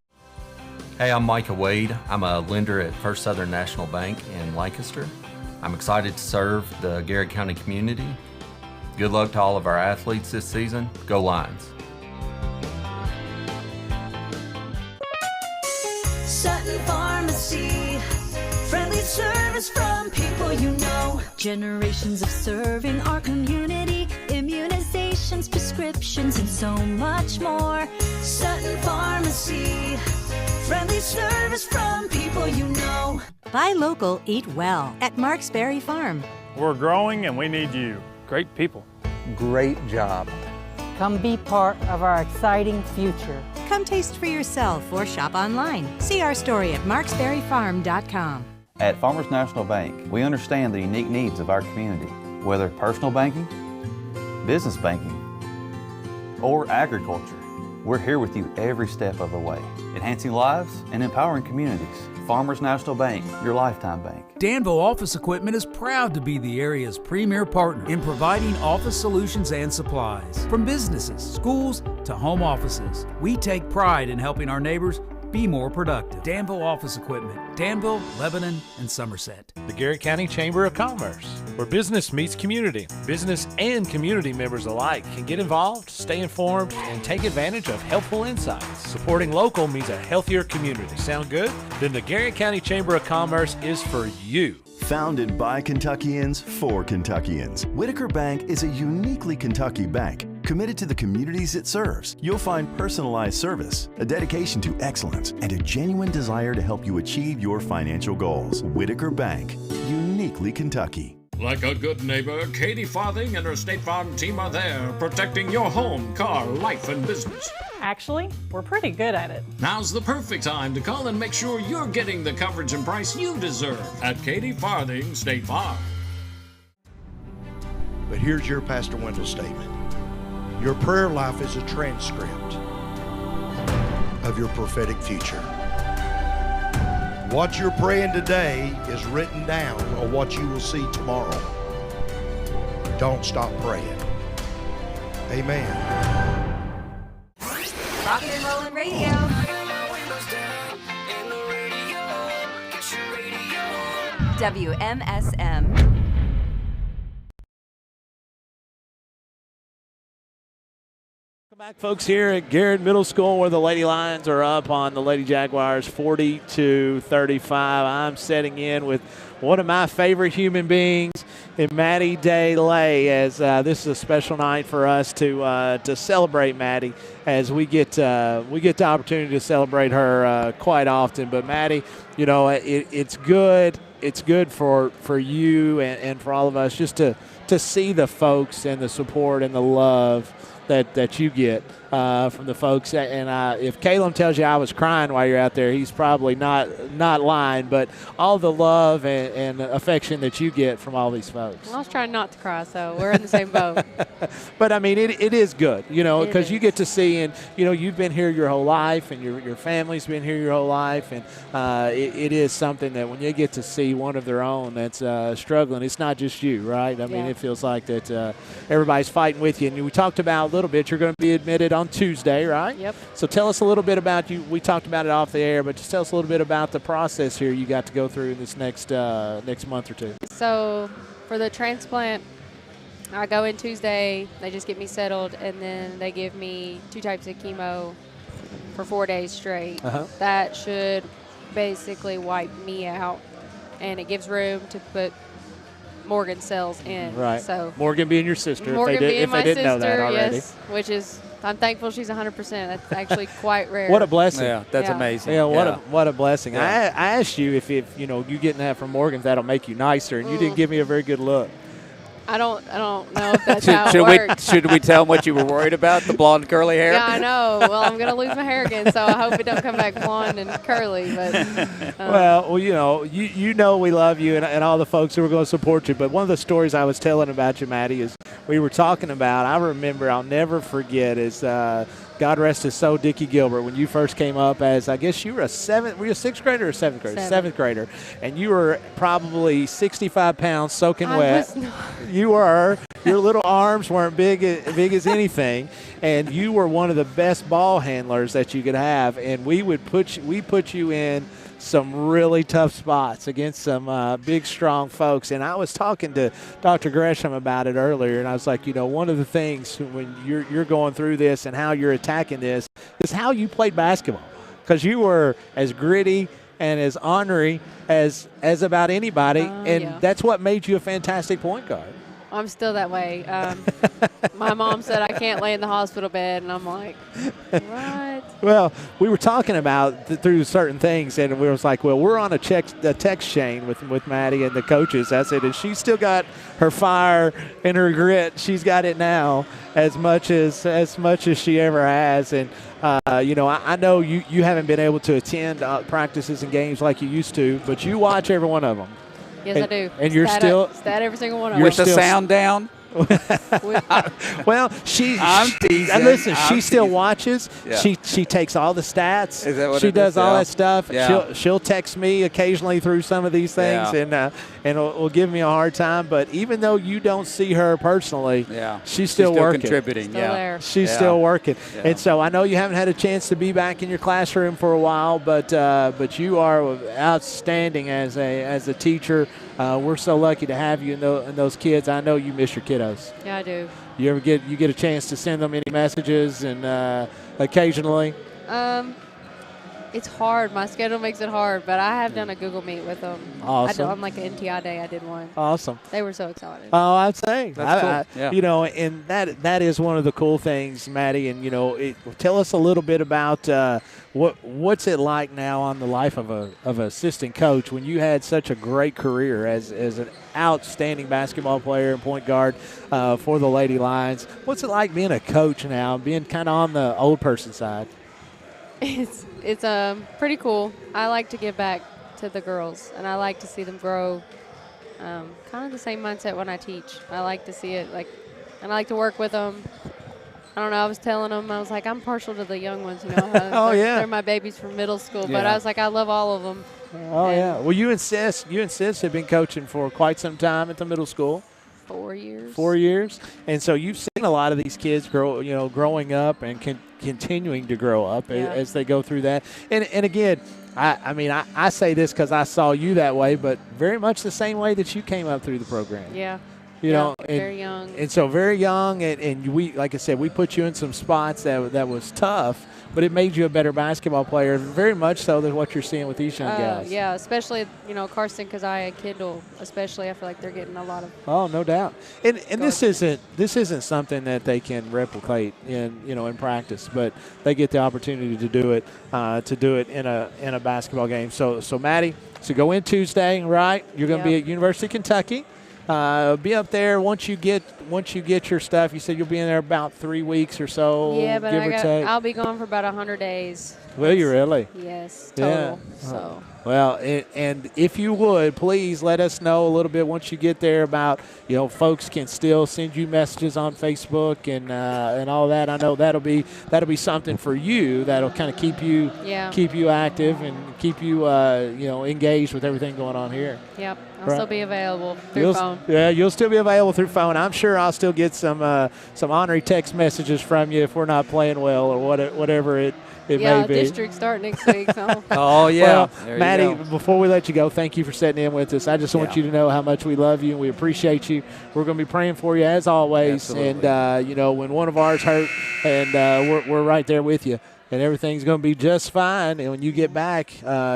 Hey, I'm Micah Wade. I'm a lender at First Southern National Bank in Lancaster. I'm excited to serve the Garrard County community. Good luck to all of our athletes this season. Go Lions. Sutton Pharmacy, friendly service from people you know. Generations of serving our community, immunizations, prescriptions, and so much more. Sutton Pharmacy, friendly service from people you know. Buy local, eat well at Marksberry Farm. We're growing and we need you. Great people. Great job. Come be part of our exciting future. Come taste for yourself or shop online. See our story at marksberryfarm.com. At Farmers National Bank, we understand the unique needs of our community. Whether personal banking, business banking, or agriculture, we're here with you every step of the way, enhancing lives and empowering communities. Farmers National Bank, your lifetime bank. Danville Office Equipment is proud to be the area's premier partner in providing office solutions and supplies. From businesses, schools, to home offices, we take pride in helping our neighbors be more productive. Danville Office Equipment, Danville, Lebanon, and Somerset. The Garrard County Chamber of Commerce, where business meets community. Business and community members alike can get involved, stay informed, and take advantage of helpful insights. Supporting local means a healthier community. Sound good? Then the Garrard County Chamber of Commerce is for you. Founded by Kentuckians for Kentuckians, Whitaker Bank is a uniquely Kentucky bank committed to the communities it serves. You'll find personalized service, a dedication to excellence, and a genuine desire to help you achieve your financial goals. Whitaker Bank, uniquely Kentucky. Like a good neighbor, Katie Farthing and her State Farm team are there, protecting your home, car, life, and business. Actually, we're pretty good at it. Now's the perfect time to call and make sure you're getting the coverage and price you deserve at Katie Farthing State Farm. But here's your Pastor Wendell statement. Your prayer life is a transcript of your prophetic future. What you're praying today is written down on what you will see tomorrow. Don't stop praying. Amen. Rockin' and Rollin' Radio. WMSM. Back, folks, here at Garrard Middle School, where the Lady Lions are up on the Lady Jaguars 40-35. I'm setting in with one of my favorite human beings, in Maddie Day Lay, as this is a special night for us to celebrate Maddie, as we get the opportunity to celebrate her quite often. But Maddie, you know, it's good. It's good for you and for all of us just to see the folks and the support and the love that you get from the folks. And if Caleb tells you I was crying while you're out there, he's probably not lying. But all the love and affection that you get from all these folks. Well, I was trying not to cry, so we're in the same boat. But, I mean, it is good, you know, because you get to see, and, you know, you've been here your whole life, and your family's been here your whole life. And it is something that when you get to see one of their own that's struggling, it's not just you, right? I mean, it feels like that everybody's fighting with you. And we talked about a little bit, you're going to be admitted on Tuesday, right? Yep. So tell us a little bit about you. We talked about it off the air, but just tell us a little bit about the process here you got to go through in this next month or two. So for the transplant, I go in Tuesday, they just get me settled, and then they give me 2 types of chemo for 4 days straight. That should basically wipe me out, and it gives room to put Morgan cells in. Right. So Morgan being your sister, Morgan if they didn't know that already. yes, which is, I'm thankful she's 100%. That's actually quite rare. What a blessing. Yeah, that's amazing. Yeah, what a blessing. Yeah. I asked you if you know, you getting that from Morgan, that'll make you nicer, and you didn't give me a very good look. I don't know if that's how it works. Should we tell them what you were worried about, the blonde curly hair? Yeah, I know. Well, I'm going to lose my hair again, so I hope it don't come back blonde and curly. But well, you know, you know we love you and all the folks who are going to support you. But one of the stories I was telling about you, Maddie, is we were talking about, I remember, I'll never forget, is God rest his soul, Dickie Gilbert, when you first came up as, I guess you were were you a 6th grader or 7th grader? 7th grader. And you were probably 65 pounds soaking wet. You were. Your little arms weren't big as anything. And you were one of the best ball handlers that you could have. And we put you in some really tough spots against some big, strong folks. And I was talking to Dr. Gresham about it earlier, and I was like, you know, one of the things when you're going through this and how you're attacking this is how you played basketball, because you were as gritty and as ornery as about anybody, and that's what made you a fantastic point guard. I'm still that way. My mom said I can't lay in the hospital bed, and I'm like, what? Well, we were talking about through certain things, and we was like, well, we're on a text chain with Maddie and the coaches. I said, and she's still got her fire and her grit. She's got it now as much as she ever has. And you know, I know you haven't been able to attend practices and games like you used to, but you watch every one of them. Yes, I do. And you're stat every single one of them. With the sound down? Well, I'm teasing. Listen, she still watches. Yeah. She takes all the stats. Is that what she it does is? all Yeah. that stuff. Yeah. She'll text me occasionally through some of these things, and will give me a hard time. But even though you don't see her personally, she's still working, contributing. Still there. She's still working. Yeah. And so I know you haven't had a chance to be back in your classroom for a while, but you are outstanding as a teacher. We're so lucky to have you and those kids. I know you miss your kiddos. Yeah, I do. You get a chance to send them any messages and occasionally? It's hard. My schedule makes it hard, but I have done a Google Meet with them. Awesome. On like an NTI day, I did one. Awesome. They were so excited. Oh, I'd say. That's cool. Yeah. You know, and that is one of the cool things, Maddie. And, you know, tell us a little bit about what's it like now on the life of an assistant coach when you had such a great career as an outstanding basketball player and point guard for the Lady Lions. What's it like being a coach now, being kind of on the old person side? It's pretty cool. I like to give back to the girls, and I like to see them grow. Kind of the same mindset when I teach. I like to see it, and I like to work with them. I don't know. I was telling them, I was like, I'm partial to the young ones. You know, they're my babies from middle school, but I was like, I love all of them. Oh yeah. Well, you and Sis have been coaching for quite some time at the middle school. 4 years. 4 years, and so you've seen a lot of these kids growing up and continuing to grow up as they go through that. And again, I say this because I saw you that way, but very much the same way that you came up through the program. Yeah. You know, and, very young. And so very young, and we, like I said, we put you in some spots that was tough, but it made you a better basketball player, very much so than what you're seeing with these young guys. Yeah, especially, Karsten, Keziah, Kendall, especially. I feel like they're getting a lot of. Oh, no doubt. And this isn't something that they can replicate in practice, but they get the opportunity to do it in a basketball game. So Maddie, go in Tuesday, right? You're going to be at University of Kentucky. Be up there once you get your stuff. You said you'll be in there about 3 weeks or so. Yeah, but give or take. I'll be gone for about 100 days. Will you really? Yes, total. Yeah. So. Well, and if you would, please let us know a little bit once you get there about, folks can still send you messages on Facebook and all that. I know that'll be something for you that'll kind of keep you active and keep you engaged with everything going on here. Yep, I'll still be available through phone. Yeah, you'll still be available through phone. I'm sure I'll still get some honorary text messages from you if we're not playing well or whatever it may be. District start next week. So. Oh, yeah. Well, Maddie, before we let you go, thank you for sitting in with us. I just want you to know how much we love you and we appreciate you. We're going to be praying for you as always. Absolutely. And, when one of ours hurt, and we're right there with you. And everything's going to be just fine. And when you get back,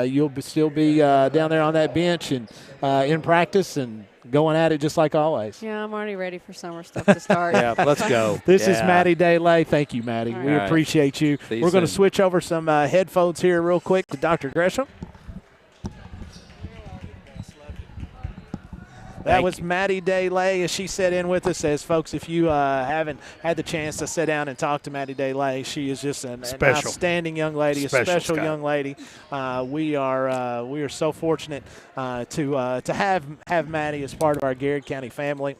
you'll still be down there on that bench and in practice and going at it just like always. Yeah, I'm already ready for summer stuff to start. Yeah, let's go. This is Maddie Daylay. Thank you, Maddie. We appreciate you. We're going to switch over some headphones here real quick to Dr. Gresham. That was Maddie Daylay as she sat in with us. Says, folks, if you haven't had the chance to sit down and talk to Maddie Daylay, she is just an outstanding young lady, a special young lady. We are so fortunate to have Maddie as part of our Garrard County family.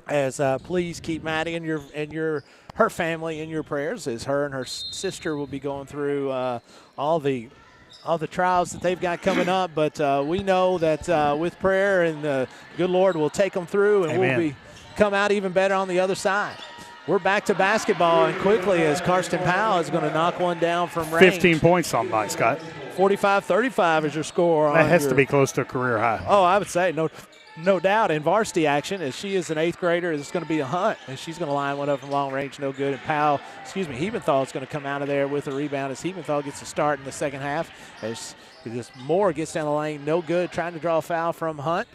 As please keep Maddie and her family in your prayers, as her and her sister will be going through all the trials that they've got coming up, but we know that with prayer and the good Lord will take them through, and we'll come out even better on the other side. We're back to basketball, and quickly as Karsten Powell is going to knock one down from range. 15 points on night, Scott. 45-35 is your score. That has to be close to a career high. Oh, I would say no doubt. In varsity action, as she is an 8th grader, it's going to be a Hunt, and she's going to line one up from long range, no good. And Hebenthal is going to come out of there with a rebound as Hebenthal gets to start in the second half. As Moore gets down the lane, no good, trying to draw a foul from Hunt.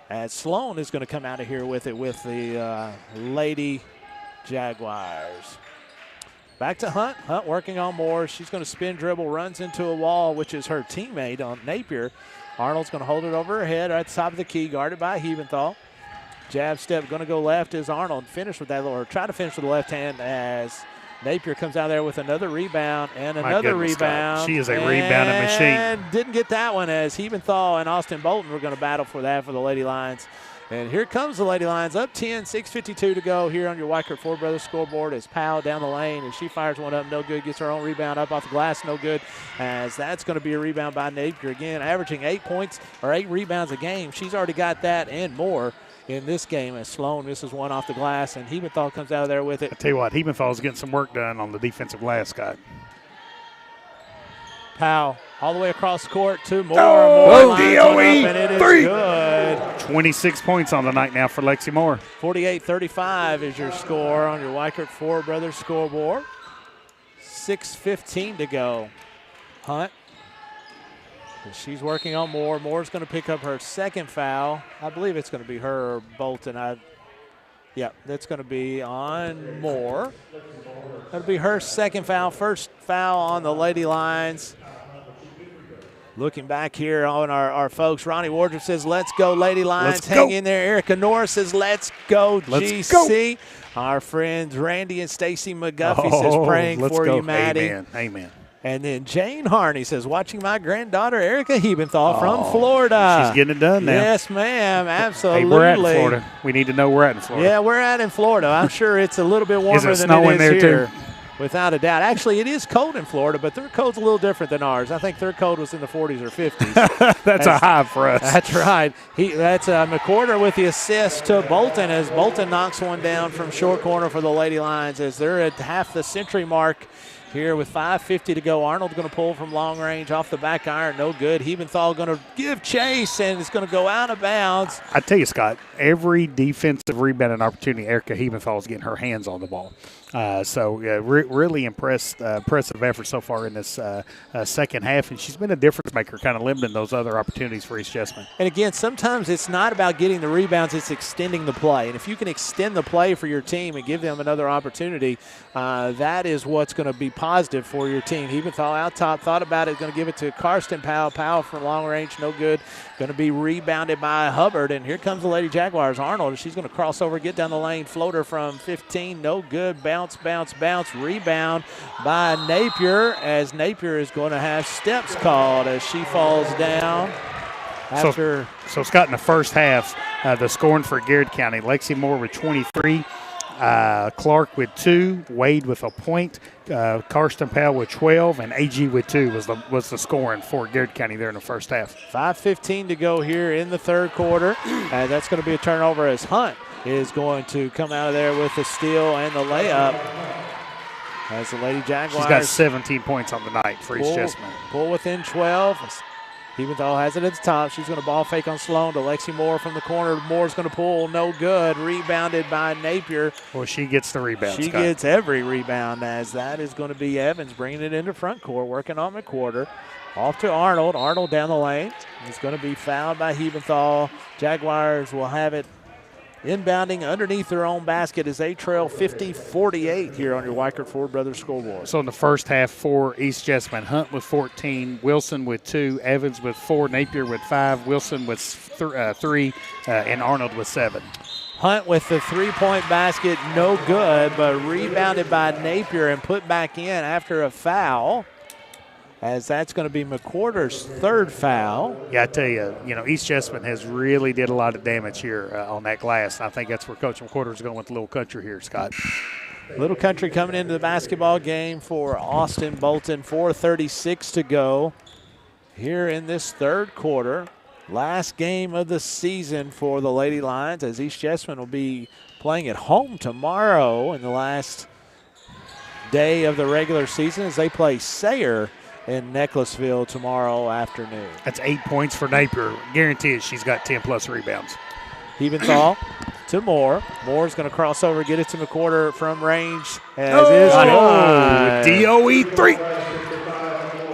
As Sloan is going to come out of here with it with the Lady Jaguars. Back to Hunt. Hunt working on Moore. She's going to spin dribble, runs into a wall, which is her teammate on Napier. Arnold's going to hold it over her head right at the top of the key, guarded by Hebenthal. Jab step going to go left as Arnold finish with that, or try to finish with the left hand as Napier comes out there with another rebound and another rebound. God. She is a rebounding machine. And didn't get that one as Hebenthal and Austin Bolton were going to battle for that for the Lady Lions. And here comes the Lady Lions, up 10, 6:52 to go here on your Weichert Ford Brothers scoreboard as Powell down the lane, and she fires one up, no good, gets her own rebound up off the glass, no good, as that's going to be a rebound by Napier again, averaging 8 points or 8 rebounds a game. She's already got that and more in this game as Sloan misses one off the glass, and Hebenthal comes out of there with it. I tell you what, Hebenthal's getting some work done on the defensive glass, Scott. Powell all the way across the court to Moore. DOE, and it is 3. Good. 26 points on the night now for Lexi Moore. 48-35 is your score on your Weichert Ford Brothers scoreboard. 6:15 to go. Hunt. She's working on Moore. Moore's going to pick up her second foul. I believe it's going to be her or Bolton. Yeah, that's going to be on Moore. That'll be her second foul. First foul on the Lady Lions. Looking back here on our folks, Ronnie Wardrop says, let's go, Lady Lions. Hang in there. Erica Norris says, let's go, GC. Our friends Randy and Stacy McGuffey says, praying for you, Maddie. Amen. And then Jane Harney says, watching my granddaughter, Erica Hebenthal from Florida. She's getting it done now. Yes, ma'am. Absolutely. Hey, we're at in Florida. We need to know we're at in Florida. Yeah, we're at in Florida. I'm sure it's a little bit warmer than it is here. Too? Without a doubt. Actually, it is cold in Florida, but their code's a little different than ours. I think their code was in the 40s or 50s. That's a high for us. That's right. That's McWhorter with the assist to Bolton as Bolton knocks one down from short corner for the Lady Lions as they're at half the century mark Here with 5:50 to go, Arnold going to pull from long range off the back iron. No good. Hebenthal going to give chase, and it's going to go out of bounds. I tell you, Scott, every defensive rebounding opportunity, Erica Hebenthal is getting her hands on the ball. Really impressive effort so far in this second half, and she's been a difference maker, kind of limiting those other opportunities for East Jessamine. And again, sometimes it's not about getting the rebounds, it's extending the play. And if you can extend the play for your team and give them another opportunity, that is what's going to be positive for your team. Hebenthal out top, thought about it, going to give it to Karsten Powell. Powell from long range, no good. Going to be rebounded by Hubbard, and here comes the Lady Jaguars. Arnold, she's going to cross over, get down the lane, floater from 15, no good. Bounce, rebound by Napier, as Napier is going to have steps called as she falls down. So Scott, in the first half, the scoring for Garrard County, Lexi Moore with 23, Clark with 2, Wade with a point, Karsten Powell with 12, and AG with 2 was the scoring for Garrard County there in the first half. 5:15 to go here in the third quarter. That's going to be a turnover as Hunt is going to come out of there with the steal and the layup. As the Lady Jaguars. She's got 17 points on the night for East Jessamine. Pull within 12. Hebenthal has it at the top. She's going to ball fake on Sloan to Lexi Moore from the corner. Moore's going to pull, no good. Rebounded by Napier. Well, she gets the rebound, She Scott. gets every rebound, as that is going to be Evans bringing it into front court, working on McWhorter. Off to Arnold. Arnold down the lane. He's going to be fouled by Hebenthal. Jaguars will have it inbounding underneath their own basket as they trail 50-48 here on your Weichert Ford Brothers scoreboard. So in the first half for East Jessamine, Hunt with 14, Wilson with 2, Evans with 4, Napier with 5, Wilson with 3, and Arnold with 7. Hunt with the three-point basket, no good, but rebounded by Napier and put back in after a foul, as that's going to be McWhorter's third foul. Yeah, I tell you, East Jessamine has really did a lot of damage here on that glass. I think that's where Coach McWhorter is going with Little Country here, Scott. Little Country coming into the basketball game for Austin Bolton. 4:36 to go here in this third quarter. Last game of the season for the Lady Lions, as East Jessamine will be playing at home tomorrow in the last day of the regular season as they play Sayre in Necklaceville tomorrow afternoon. That's 8 points for Napier. Guaranteed she's got 10-plus rebounds. Hebenthal to Moore. Moore's going to cross over, get it to McWhorter from range. As DOE 3.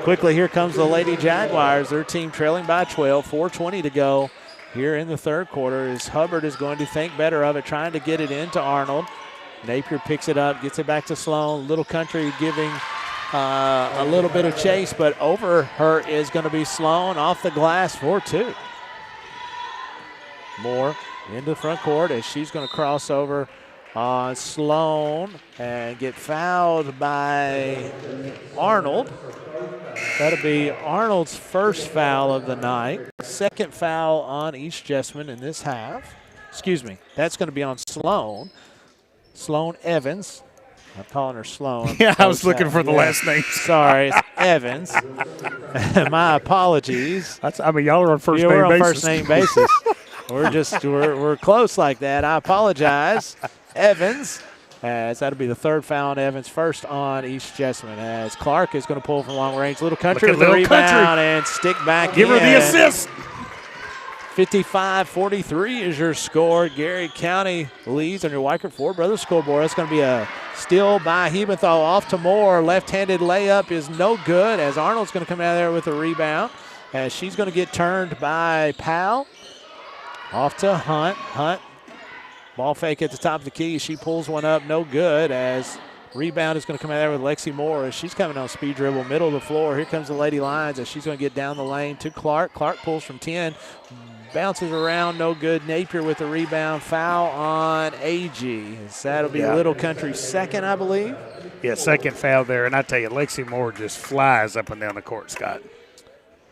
Quickly, here comes the Lady Jaguars. Their team trailing by 12, 4:20 to go here in the third quarter, as Hubbard is going to think better of it, trying to get it into Arnold. Napier picks it up, gets it back to Sloan. Little Country giving a little bit of chase, but over her is going to be Sloan off the glass for 2. Moore into the front court as she's going to cross over on Sloan and get fouled by Arnold. That'll be Arnold's first foul of the night. Second foul on East Jessamine in this half. Excuse me, that's going to be on Sloan. Sloan Evans. I'm calling her Sloan. Yeah, I was looking for the last name. Sorry, it's Evans. My apologies. Y'all are on first name basis. We're on first name basis. We're close like that. I apologize. Evans, as that'll be the third foul on Evans, first on East Jessamine, as Clark is going to pull from long range. Little Country with the rebound and stick back. Give her the assist. 55-43 is your score. Garrard County leads on your Weichert Ford Brothers scoreboard. That's going to be a steal by Hebenthal off to Moore. Left-handed layup is no good, as Arnold's going to come out of there with a rebound, as she's going to get turned by Powell. Off to Hunt. Hunt, ball fake at the top of the key. She pulls one up, no good, as rebound is going to come out there with Lexi Moore as she's coming on speed dribble, middle of the floor. Here comes the Lady Lions as she's going to get down the lane to Clark. Clark pulls from 10, bounces around, no good. Napier with the rebound, foul on AG. That'll be Little Country's second, I believe. Yeah, second foul there. And I tell you, Lexi Moore just flies up and down the court, Scott.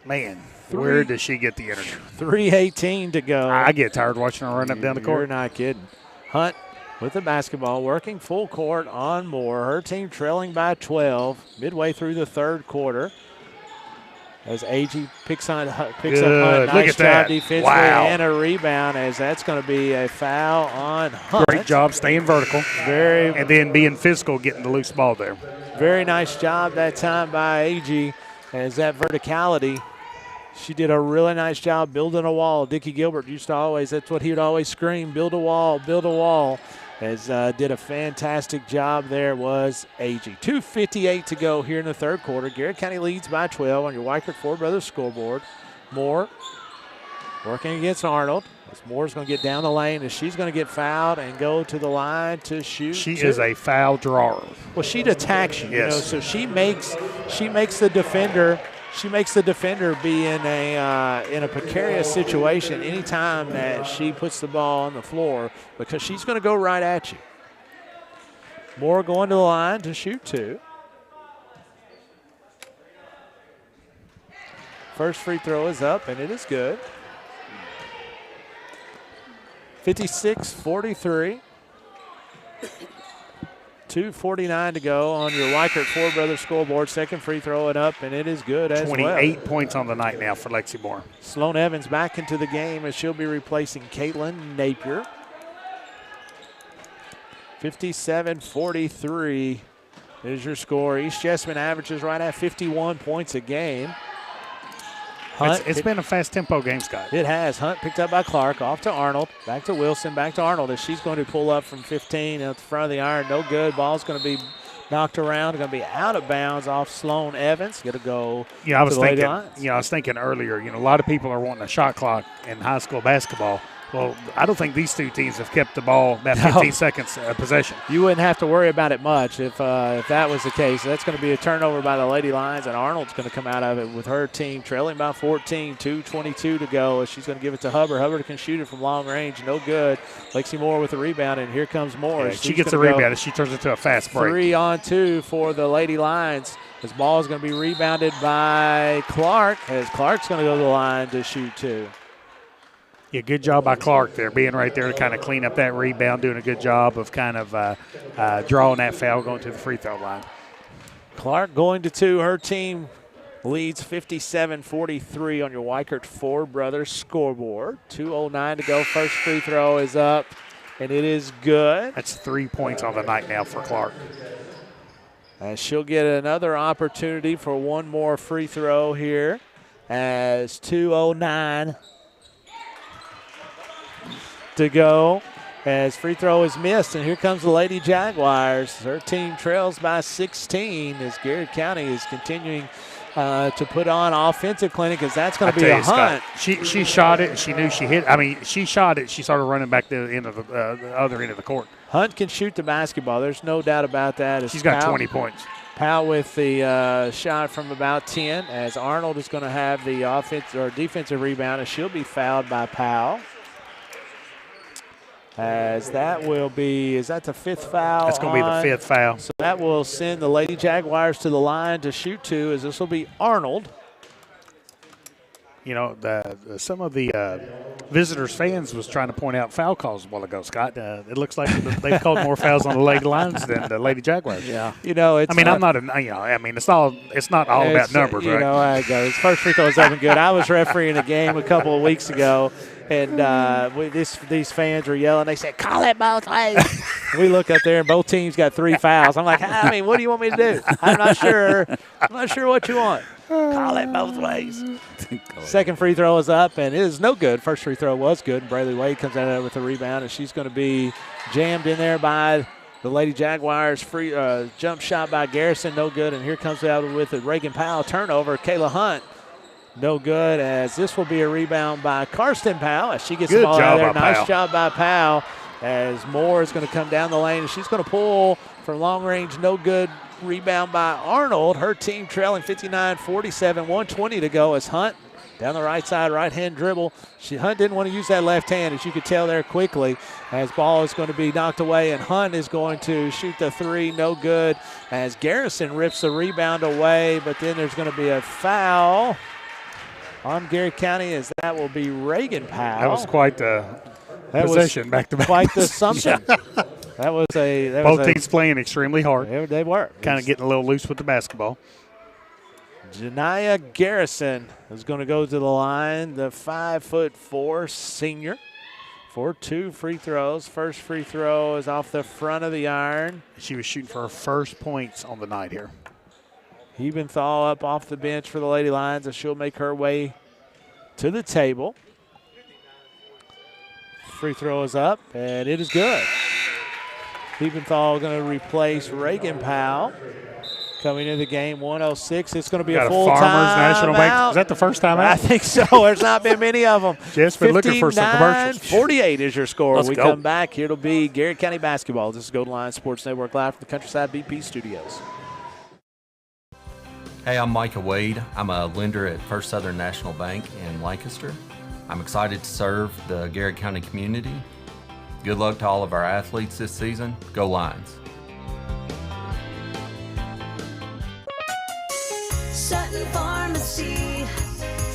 Man, where does she get the energy? 3:18 to go. I get tired watching her run up down the court. You're not kidding. Hunt with the basketball, working full court on Moore. Her team trailing by 12 midway through the third quarter. As AG picks up Hunt. Good. Nice Look at job that. defensively Wow. and a rebound, as that's going to be a foul on Hunt. Great job staying vertical. Very. And then being physical, getting the loose ball there. Very nice job that time by AG, as that verticality. She did a really nice job building a wall. Dickie Gilbert used to always, that's what he would always scream, build a wall, build a wall. As did a fantastic job there was AG. 2:58 to go here in the third quarter. Garrett County leads by 12 on your Weichert Ford Brothers scoreboard. Moore working against Arnold. As Moore's going to get down the lane, as she's going to get fouled and go to the line to shoot. She is a foul drawer. Well, she attacks you, Yes. you know, so she makes the defender. She makes the defender be in a precarious situation anytime that she puts the ball on the floor, because she's going to go right at you. Moore going to the line to shoot 2. First free throw is up, and it is good. 56-43. 2:49 to go on your Weichert Ford Brothers scoreboard. Second free throw and up, and it is good as well. 28 points on the night now for Lexi Moore. Sloan Evans back into the game, as she'll be replacing Caitlin Napier. 57-43 is your score. East Jessamine averages right at 51 points a game. Hunt, It's been a fast tempo game, Scott. It has. Hunt picked up by Clark, off to Arnold, back to Wilson, back to Arnold, as she's going to pull up from 15 at the front of the iron. No good. Ball's going to be knocked around, going to be out of bounds off Sloan Evans. Going to go I was to the lady thinking. lines. I was thinking earlier. A lot of people are wanting a shot clock in high school basketball. Well, I don't think these two teams have kept the ball that 15 seconds possession. You wouldn't have to worry about it much if that was the case. That's going to be a turnover by the Lady Lions, and Arnold's going to come out of it with her team trailing by 14, 2:22 to go. She's going to give it to Hubbard. Hubbard can shoot it from long range. No good. Lexi Moore with the rebound, and here comes Moore. Yeah, she gets a rebound, and she turns it to a fast break. 3-on-2 for the Lady Lions. This ball is going to be rebounded by Clark, as Clark's going to go to the line to shoot 2. Yeah, good job by Clark there, being right there to kind of clean up that rebound, doing a good job of kind of drawing that foul, going to the free throw line. Clark going to 2. Her team leads 57-43 on your Weichert Ford Brothers scoreboard. 2:09 to go. First free throw is up, and it is good. That's 3 points on the night now for Clark. And she'll get another opportunity for one more free throw here, as 2:09 to go, as free throw is missed, and here comes the Lady Jaguars. Her team trails by 16 as Garrett County is continuing to put on offensive clinic, as that's going to be a Hunt. Scott, she shot it, and she knew she hit. I mean, she shot it. She started running back to the end of the other end of the court. Hunt can shoot the basketball. There's no doubt about that. She's got 20 points. Powell with the shot from about 10, as Arnold is going to have the defensive rebound, and she'll be fouled by Powell. As that will be, is that the 5th foul? That's going to be the 5th foul. So that will send the Lady Jaguars to the line to shoot 2, as this will be Arnold. Some of the visitors' fans was trying to point out foul calls a while ago, Scott. It looks like they've called more fouls on the Lady Lions than the Lady Jaguars. Yeah. it's not all about numbers, right? You know how it goes. First free throw is up and good. I was refereeing a game a couple of weeks ago, and these fans were yelling. They said, "Call it both ways." We look up there, and both teams got 3 fouls. I'm like, what do you want me to do? I'm not sure. I'm not sure what you want. Call it both ways. Second free throw is up, and it is no good. First free throw was good. Brayley Wade comes out of there with a rebound, and she's going to be jammed in there by the Lady Jaguars. Free jump shot by Garrison, no good. And here comes out with a Reagan Powell turnover. Kayla Hunt, no good, as this will be a rebound by Karsten Powell as she gets the ball out of there. Nice job by Powell, as Moore is going to come down the lane, and she's going to pull from long range, no good. Rebound by Arnold. Her team trailing 59-47, 1:20 to go, as Hunt down the right side, right-hand dribble. Hunt didn't want to use that left hand, as you could tell there quickly, as ball is going to be knocked away, and Hunt is going to shoot the 3, no good, as Garrison rips the rebound away, but then there's going to be a foul on Garrett County, as that will be Reagan Powell. That was quite the possession back-to-back. Quite the something. Both teams playing extremely hard. They were. Kind of getting a little loose with the basketball. Janiyah Garrison is going to go to the line, the 5'4" senior, for 2 free throws. First free throw is off the front of the iron. She was shooting for her first points on the night here. Hebenthal up off the bench for the Lady Lions, and she'll make her way to the table. Free throw is up, and it is good. Hebenthal going to replace Reagan Powell. Coming into the game, 1:06. It's going to be a full Farmers National Bank. out. Is that the first time out? I think so. There's not been many of them. Just been looking for some commercials. 59-48 is your score. Let's we go. come back. Here it'll be Garrett County basketball. This is Golden Line Sports Network live from the Countryside BP studios. Hey, I'm Micah Wade. I'm a lender at First Southern National Bank in Lancaster. I'm excited to serve the Garrett County community. Good luck to all of our athletes this season. Go Lions. Sutton Pharmacy,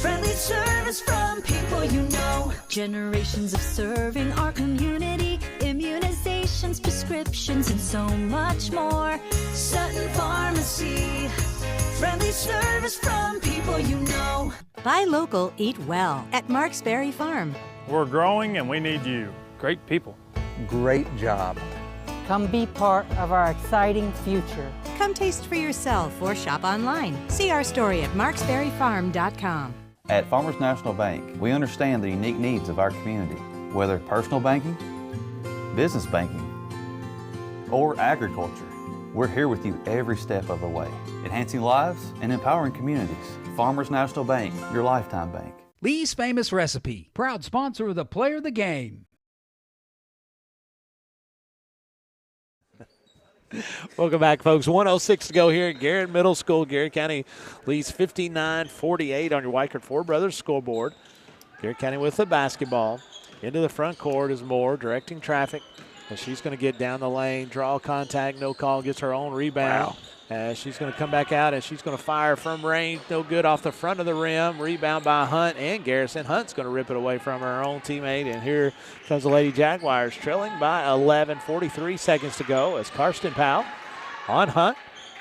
friendly service from people you know. Generations of serving our community, immunizations, prescriptions, and so much more. Sutton Pharmacy, friendly service from people you know. Buy local, eat well at Marksberry Farm. We're growing and we need you. Great people. Great job. Come be part of our exciting future. Come taste for yourself or shop online. See our story at marksberryfarm.com. At Farmers National Bank, we understand the unique needs of our community, whether personal banking, business banking, or agriculture. We're here with you every step of the way, enhancing lives and empowering communities. Farmers National Bank, your lifetime bank. Lee's Famous Recipe, proud sponsor of the Player of the Game. Welcome back, folks. 1:06 to go here at Garrett Middle School. Garrett County leads 59-48 on your Weichert Ford Brothers scoreboard. Garrett County with the basketball. Into the front court is Moore directing traffic. And she's going to get down the lane, draw contact, no call, gets her own rebound. Wow. She's going to come back out, and she's going to fire from range. No good off the front of the rim. Rebound by Hunt and Garrison. Hunt's going to rip it away from her own teammate. And here comes the Lady Jaguars trailing by 11, 43 seconds to go as Karsten Powell on Hunt.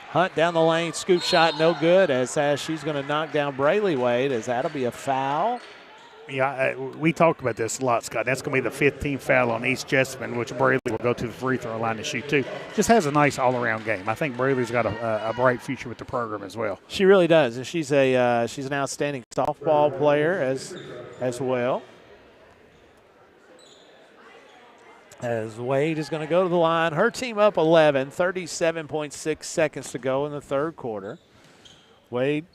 Hunt down the lane, scoop shot, no good as she's going to knock down Brayley Wade as that'll be a foul. Yeah, we talked about this a lot, Scott. That's going to be the 15th foul on East Jessamine, which Brayley will go to the free throw line to shoot too. Just has a nice all-around game. I think Brayley's got a bright future with the program as well. She really does, and she's an outstanding softball player as well. As Wade is going to go to the line. Her team up 11, 37.6 seconds to go in the third quarter. Wade,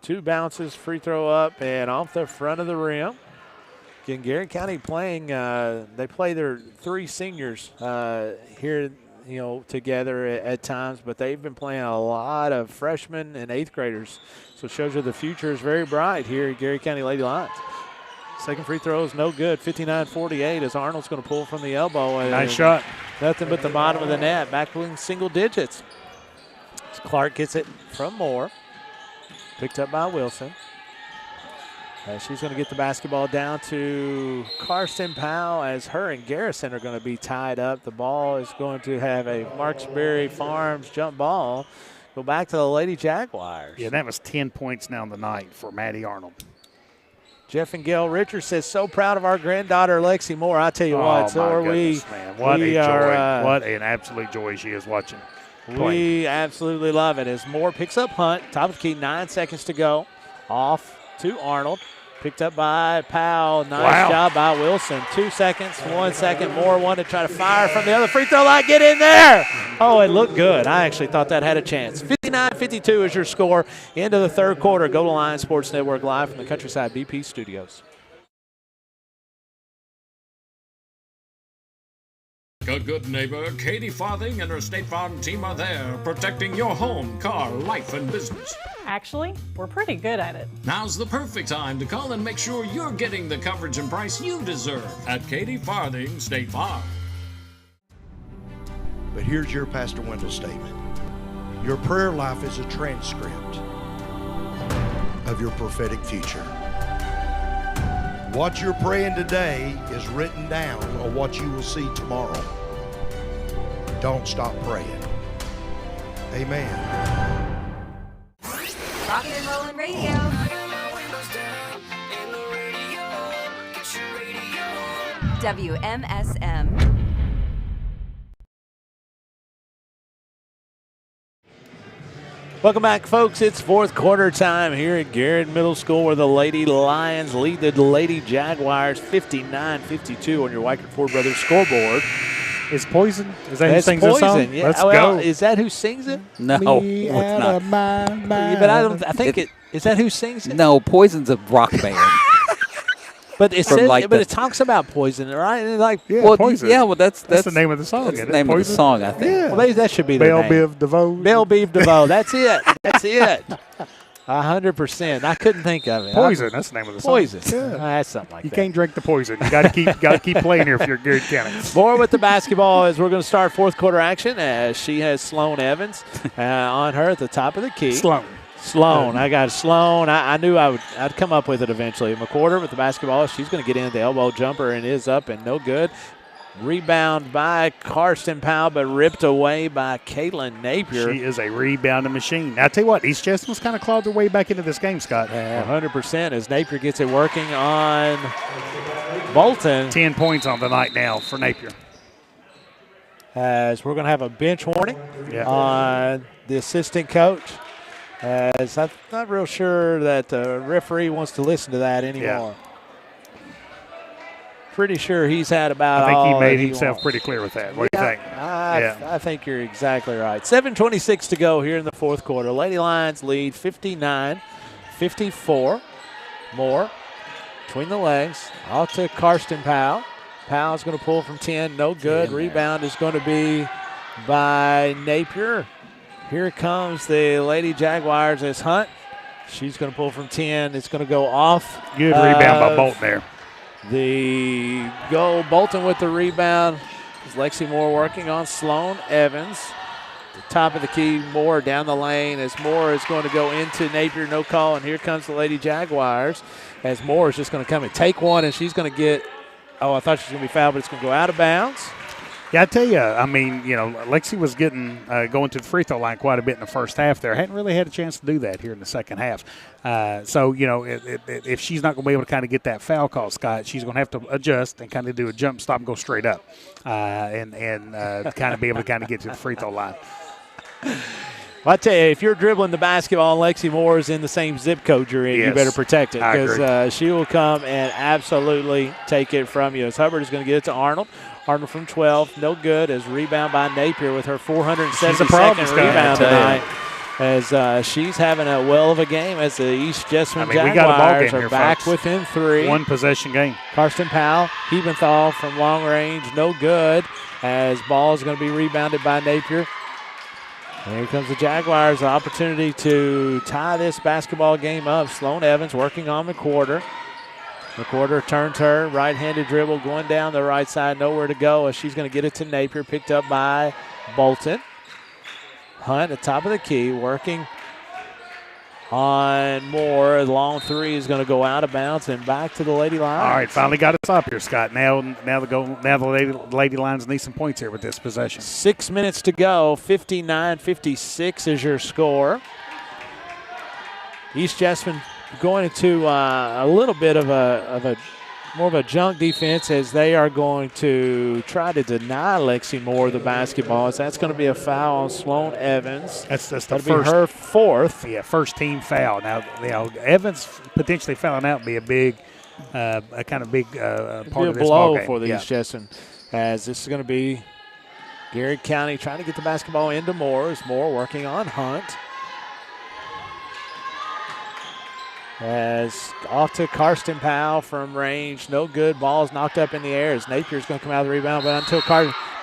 2 bounces, free throw up and off the front of the rim. Again, Garrett County playing, they play their 3 seniors here, together at times, but they've been playing a lot of freshmen and 8th graders. So it shows you the future is very bright here at Garrett County Lady Lions. Second free throw is no good, 59-48 as Arnold's going to pull from the elbow. Nice shot. Nothing but the bottom of the net, back in single digits. As Clark gets it from Moore. Picked up by Wilson. She's going to get the basketball down to Karsten Powell as her and Garrison are going to be tied up. The ball is going to have a Marksberry Farms jump ball. Go back to the Lady Jaguars. Yeah, that was 10 points now in the night for Maddie Arnold. Jeff and Gail Richards says, so proud of our granddaughter, Lexi Moore. I tell you what, so are we. Man. What a joy. What an absolute joy she is watching. We absolutely love it as Moore picks up Hunt. Top of the key, 9 seconds to go. Off to Arnold. Picked up by Powell. Nice job by Wilson. 2 seconds, 1 second. Moore one to try to fire from the other free throw line. Get in there. Oh, it looked good. I actually thought that had a chance. 59-52 is your score. Into the third quarter. Go to Line Sports Network live from the Countryside BP studios. A good neighbor, Katie Farthing and her State Farm team are there, protecting your home, car, life, and business. Actually, we're pretty good at it. Now's the perfect time to call and make sure you're getting the coverage and price you deserve at Katie Farthing State Farm. But here's your Pastor Wendell statement. Your prayer life is a transcript of your prophetic future. What you're praying today is written down on what you will see tomorrow. Don't stop praying. Amen. Rockin' and Rollin' Radio. WMSM. Welcome back, folks. It's fourth quarter time here at Garrett Middle School, where the Lady Lions lead the Lady Jaguars 59-52 on your Weichert Ford Brothers scoreboard. Is Poison? Is that who That's sings Poison. the song? Yeah. Let's well, go. Is that who sings it? No, Me it's out not. of my mind. But I think is that who sings it? No, Poison's a rock band. But it From says, like but the- it talks about poison, right? And like, Yeah, well, Poison. yeah, well, that's the name of the song. That's isn't the it? name of the Poison? song, I think. Yeah. well, maybe that should be their Belle name. Biv DeVoe. Belle Biv DeVoe. That's it. That's it. 100%. I couldn't think of it. Poison. That's the name of the song. Poison. Yeah. That's something like You that. can't drink the poison. You got to keep playing here if you're Garrett County. More with the basketball as we're going to start fourth quarter action, as she has Sloan Evans on her at the top of the key. Sloan. I got Sloan. I knew I'd come up with it eventually. McWhorter with the basketball. She's going to get in the elbow jumper and is up and no good. Rebound by Karsten Powell, but ripped away by Caitlin Napier. She is a rebounding machine. Now, I tell you what, East Chestnut's kind of clawed their way back into this game, Scott. 100% as Napier gets it working on Bolton. 10 points on the night now for Napier. As we're going to have a bench warning Yeah. on the assistant coach. As I'm not real sure that the referee wants to listen to that anymore. Pretty sure he's had about I think he all made that himself wants. pretty clear with that. What do you think? I think you're exactly right. 7:26 to go here in the fourth quarter. Lady Lions lead 59-54. More between the legs. Off to Karsten Powell. Powell's going to pull from 10. No good. Rebound is going to be by Napier. Here comes the Lady Jaguars as Hunt. She's going to pull from 10. It's going to go off. Good rebound by Bolton there. The goal, Bolton with the rebound. Lexi Moore working on Sloan Evans. The top of the key, Moore down the lane as Moore is going to go into Napier, no call. And here comes the Lady Jaguars as Moore is just going to come and take one, and she's going to get, I thought she was going to be fouled, but it's going to go out of bounds. Yeah, I tell you, Lexi was getting going to the free throw line quite a bit in the first half there. Hadn't really had a chance to do that here in the second half. If she's not going to be able to kind of get that foul call, Scott, she's going to have to adjust and kind of do a jump stop and go straight up and kind of be able to kind of get to the free throw line. Well, I tell you, if you're dribbling the basketball and Lexi Moore is in the same zip code you're in, you Yes, better protect it I because she will come and absolutely take it from you. As Hubbard is going to get it to Arnold. Arnold from 12, no good, as rebound by Napier with her 472nd rebound tonight. As she's having a well of a game as the East Jessamine Jaguars we got a ball game are here, back folks. within 3. One possession game. Karsten Powell, Hebenthal from long range, no good, as ball is going to be rebounded by Napier. And here comes the Jaguars, the opportunity to tie this basketball game up. Sloan Evans working on McWhorter. McWhorter turns her, right-handed dribble going down the right side, nowhere to go as she's going to get it to Napier, picked up by Bolton. Hunt at the top of the key, working on Moore. Long three is going to go out of bounds and back to the Lady Lions. All right, finally got us up here, Scott. Now the Lady Lions need some points here with this possession. 6 minutes to go. 59-56 is your score. East Jessamine going into a little bit of a more of a junk defense as they are going to try to deny Lexi Moore the basketball. As that's going to be a foul on Sloan Evans. That's the That'll first, be her fourth. Yeah, first team foul. Now, Evans potentially fouling out would be a big, part of this blow ballgame. for the East Jessamine, as this is going to be Garrett County trying to get the basketball into Moore. As Moore working on Hunt. As off to Karsten Powell from range, no good. Ball's knocked up in the air as Napier's going to come out of the rebound, but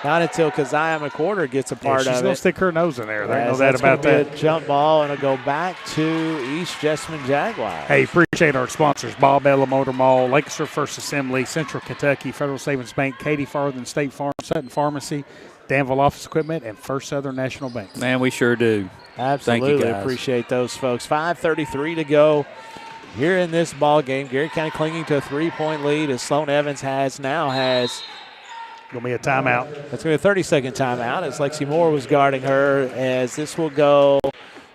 not until Keziah McWhorter gets a part of it. She's going to stick her nose in there. There's no As doubt that's about gonna that. be a jump ball, and it'll go back to East Jessamine Jaguars. Hey, appreciate our sponsors, Bob Ella Motor Mall, Lancaster First Assembly, Central Kentucky, Federal Savings Bank, Katie Farthing State Farm, Sutton Pharmacy, Danville Office Equipment, and First Southern National Bank. Man, we sure do. Absolutely. Thank you, guys. Appreciate those folks. 5:33 to go here in this ball game. Garrett County clinging to a 3-point lead as Sloan Evans has going to be a timeout. That's going to be a 30-second timeout as Lexi Moore was guarding her, as this will go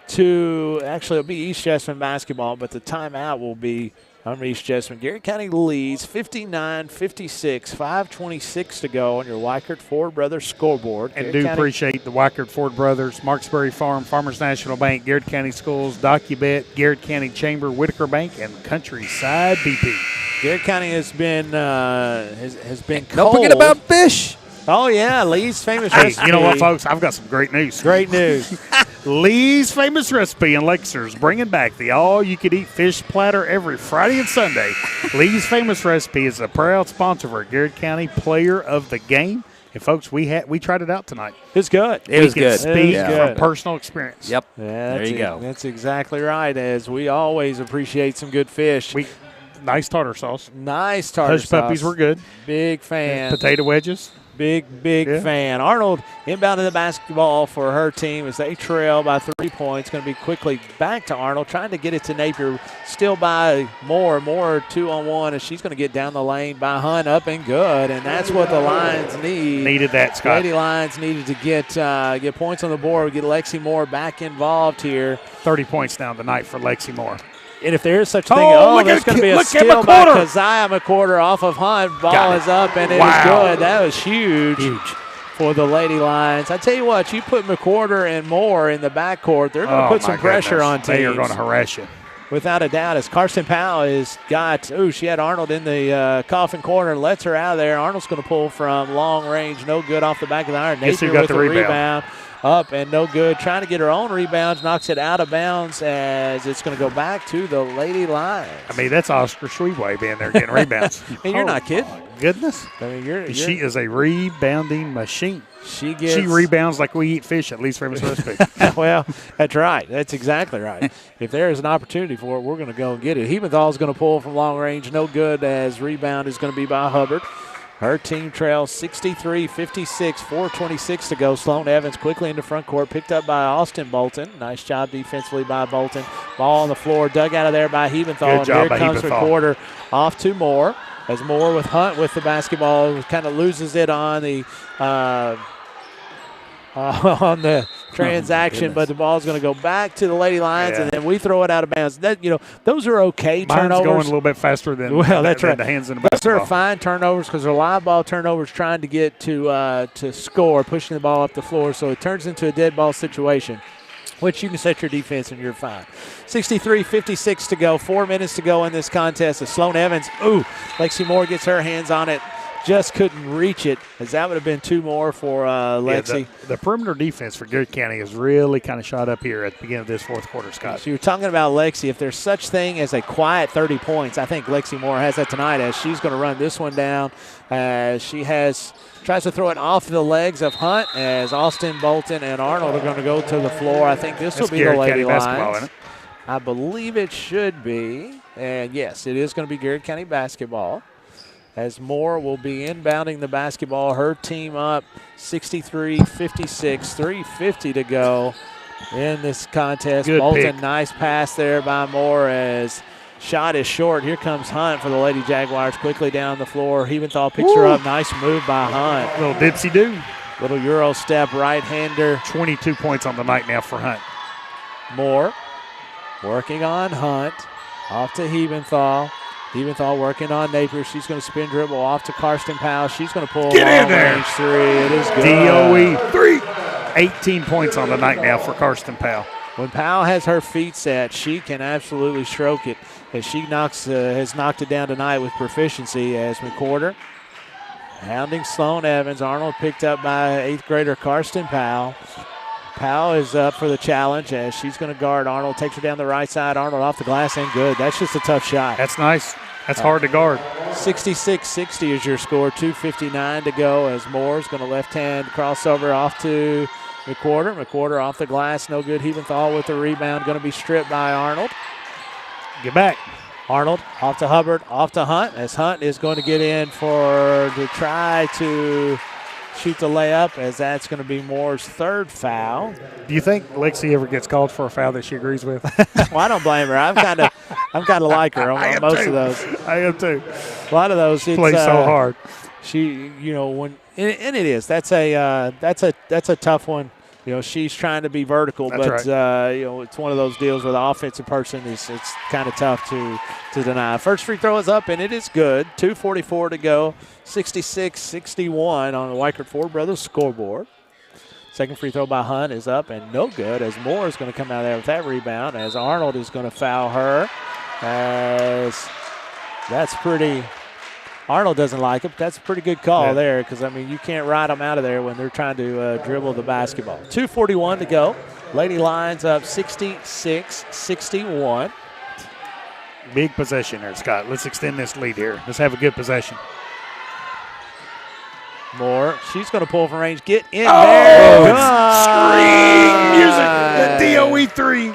it'll be East Jessamine basketball, but the timeout will be on East Jessamine. Garrett County leads 59-56, 5:26 to go on your Weichert Ford Brothers scoreboard. And appreciate the Weichert Ford Brothers, Marksberry Farm, Farmers National Bank, Garrett County Schools, DocuBet, Garrett County Chamber, Whitaker Bank, and Countryside BP. Garrett County has been cold. Don't forget about fish. Oh, yeah, Lee's famous Hey, recipe. you know what, folks? I've got some great news. Great news. Lee's famous recipe in Lancaster is bringing back the all-you-can-eat fish platter every Friday and Sunday. Lee's famous recipe is a proud sponsor for Garrett County Player of the Game. And, folks, we tried it out tonight. It's good. It was good. Speak Yeah. from personal experience. Yep. Yeah, There you go. That's exactly right, as we always appreciate some good fish. Nice tartar sauce. Nice tartar Hush sauce. puppies were good. Big fan. Potato wedges. Big fan. Arnold inbounding the basketball for her team as they trail by 3 points. Going to be quickly back to Arnold, trying to get it to Napier. Still by more 2-on-1 as she's going to get down the lane by Hunt, up and good. And that's what the Lions need. Needed that, Scott. Lady Lions needed to get points on the board, get Lexi Moore back involved here. 30 points down tonight for Lexi Moore. And if there is such a thing, there's going to be a steal by Keziah McQuarter off of Hunt. Ball is up, and it is good. That was huge for the Lady Lions. I tell you what, you put McQuarter and Moore in the backcourt, they're going to put some pressure on teams. They are going to harass you. Without a doubt, as Karsten Powell has got, she had Arnold in the coffin corner, lets her out of there. Arnold's going to pull from long range, no good off the back of the iron. Guess who Napier got the rebound? Up and no good. Trying to get her own rebounds, knocks it out of bounds as it's going to go back to the Lady Lions. I mean, that's Oscar Schwebe being there getting rebounds. And you're not kidding. Goodness. I mean, she is a rebounding machine. She rebounds like we eat fish at Lee's Famous Recipe. Well, that's right. That's exactly right. If there is an opportunity for it, we're going to go and get it. Hebenthal is going to pull from long range. No good, as rebound is going to be by Hubbard. Her team trails 63-56, 4:26 to go. Sloan Evans quickly into front court, picked up by Austin Bolton. Nice job defensively by Bolton. Ball on the floor, dug out of there by Hebenthal. Good job by Here comes McQuarter off to Moore. As Moore with Hunt with the basketball, kind of loses it on the transaction, but the ball's going to go back to the Lady Lions, and then we throw it out of bounds. Those are okay turnovers. Mine's going a little bit faster than that's right. The hands in the basketball. Those are fine turnovers because they're live ball turnovers trying to get to score, pushing the ball up the floor, so it turns into a dead ball situation, which you can set your defense and you're fine. 63-56 to go, 4 minutes to go in this contest. As Sloan Evans, Lexi Moore gets her hands on it. Just couldn't reach it, as that would have been 2 more for Lexi. Yeah, the perimeter defense for Garrett County has really kind of shot up here at the beginning of this fourth quarter, Scott. So you're talking about Lexi. If there's such thing as a quiet 30 points, I think Lexi Moore has that tonight, as she's going to run this one down. She tries to throw it off the legs of Hunt, as Austin Bolton and Arnold are going to go to the floor. I think this will be the Lady Lions. I believe it should be. And, yes, it is going to be Garrett County basketball, as Moore will be inbounding the basketball. Her team up 63-56, 3:50 to go in this contest. Good Bolton, pick. nice pass there by Moore, as shot is short. Here comes Hunt for the Lady Jaguars, quickly down the floor. Hebenthal picks her up. Nice move by Hunt. Little dipsy-do. Little Euro step, right-hander. 22 points on the night now for Hunt. Moore working on Hunt. Off to Hebenthal. Hebenthal working on Napier. She's going to spin dribble off to Karsten Powell. She's going to pull Get in there. Range 3. It is good. DOE 3. 18 points on the night now for Karsten Powell. When Powell has her feet set, she can absolutely stroke it, as she has knocked it down tonight with proficiency. As McQuarter hounding Sloan Evans. Arnold picked up by 8th grader Karsten Powell. Powell is up for the challenge, as she's going to guard Arnold. Takes her down the right side. Arnold off the glass and good. That's just a tough shot. That's nice. That's hard to guard. 66-60 is your score. 2:59 to go, as Moore's going to left-hand crossover off to McQuarter. McQuarter off the glass. No good. Hebenthal with the rebound. Going to be stripped by Arnold. Get back. Arnold off to Hubbard. Off to Hunt, as Hunt is going to get in to try to shoot the layup, as that's going to be Moore's 3rd foul. Do you think Lexi ever gets called for a foul that she agrees with? Well, I don't blame her. I'm kind of like her on most of those. I am too. A lot of those. She plays so hard. She, and it is. That's a tough one. she's trying to be vertical, That's but it's one of those deals where the offensive person it's kind of tough to deny. First free throw is up, and it is good. 2:44 to go, 66-61 on the Weichert Ford Brothers scoreboard. Second free throw by Hunt is up and no good, as Moore is going to come out there with that rebound, as Arnold is going to foul her. As that's pretty – Arnold doesn't like it, but that's a pretty good call there because, you can't ride them out of there when they're trying to dribble the basketball. 2:41 to go. Lady Lions up 66-61. Big possession there, Scott. Let's extend this lead here. Let's have a good possession. Moore, she's going to pull from range. Get in there. Scream music. The DOE 3.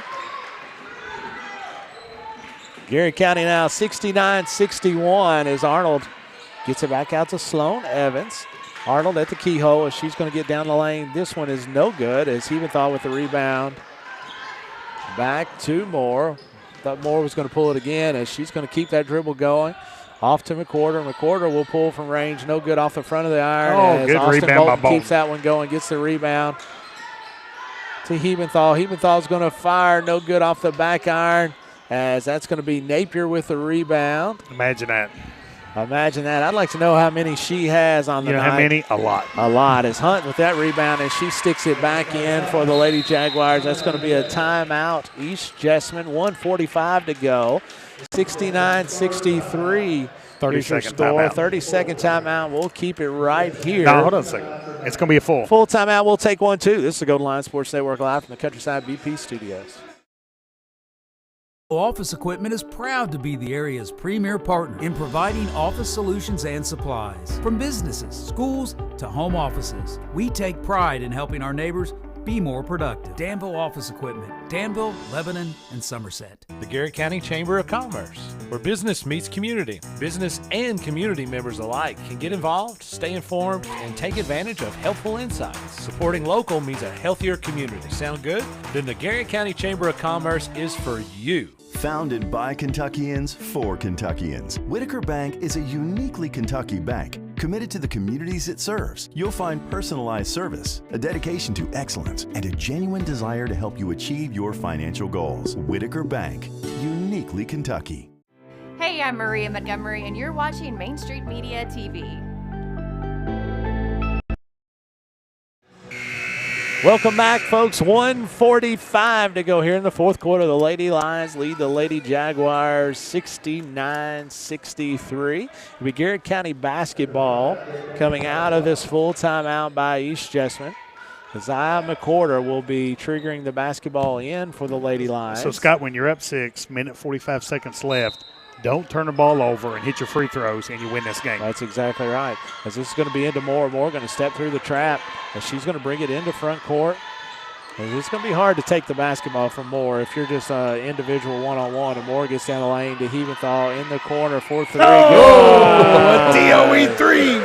Garrett County now 69-61 as Arnold gets it back out to Sloan Evans. Arnold at the keyhole as she's going to get down the lane. This one is no good as Hebenthal with the rebound. Back to Moore. Thought Moore was going to pull it again as she's going to keep that dribble going. Off to McWhorter. McWhorter will pull from range. No good off the front of the iron. As good Austin rebound by Bolton Bolton. keeps that one going, gets the rebound to Hebenthal. Hebenthal's going to fire. No good off the back iron, as that's going to be Napier with the rebound. Imagine that. I'd like to know how many she has on the night. How many? A lot. A lot. As Hunt with that rebound, and she sticks it back in for the Lady Jaguars. That's going to be a timeout. East Jessamine, 1:45 to go. 69-63. 30-second timeout. 30-second timeout. We'll keep it right here. No, hold on a second. It's going to be a full. Full timeout. We'll take one, too. This is the Golden Line Sports Network live from the Countryside BP studios. Office Equipment is proud to be the area's premier partner in providing office solutions and supplies. From businesses, schools, to home offices, we take pride in helping our neighbors be more productive. Danville Office Equipment, Danville, Lebanon, and Somerset. The Garrett County Chamber of Commerce, where business meets community. Business and community members alike can get involved, stay informed, and take advantage of helpful insights. Supporting local means a healthier community. Sound good? Then the Garrett County Chamber of Commerce is for you. Founded by Kentuckians for Kentuckians, Whitaker Bank is a uniquely Kentucky bank committed to the communities it serves. You'll find personalized service, a dedication to excellence, and a genuine desire to help you achieve your financial goals. Whitaker Bank, uniquely Kentucky. Hey, I'm Maria Montgomery, and you're watching Main Street Media TV. Welcome back, folks. 1:45 to go here in the fourth quarter. The Lady Lions lead the Lady Jaguars 69-63. It'll be Garrett County basketball coming out of this full timeout by East Jessamine. Keziah McWhorter will be triggering the basketball in for the Lady Lions. So, Scott, when you're up 6, minute 45 seconds left, don't turn the ball over and hit your free throws, and you win this game. That's exactly right. As this is going to be into Moore. Moore going to step through the trap, and she's going to bring it into front court. And it's going to be hard to take the basketball from Moore if you're just individual one-on-one. And Moore gets down the lane to Hebenthal in the corner for 3. Oh, DOE 3.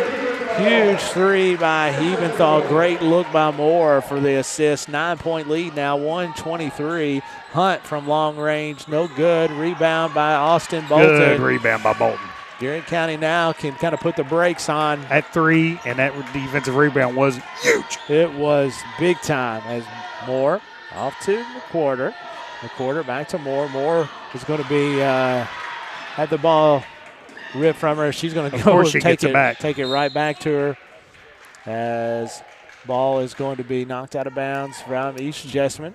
Huge 3 by Hebenthal. Great look by Moore for the assist. 9-point lead now, 123. Hunt from long range, no good. Rebound by Austin Bolton. Good rebound by Bolton. Garrett County now can kind of put the brakes on. That 3 and that defensive rebound was huge. It was big time as Moore off to McWhorter. McWhorter back to Moore. Moore is going to be have the ball ripped from her. She's going to go and take it right back to her as ball is going to be knocked out of bounds from East Jessamine.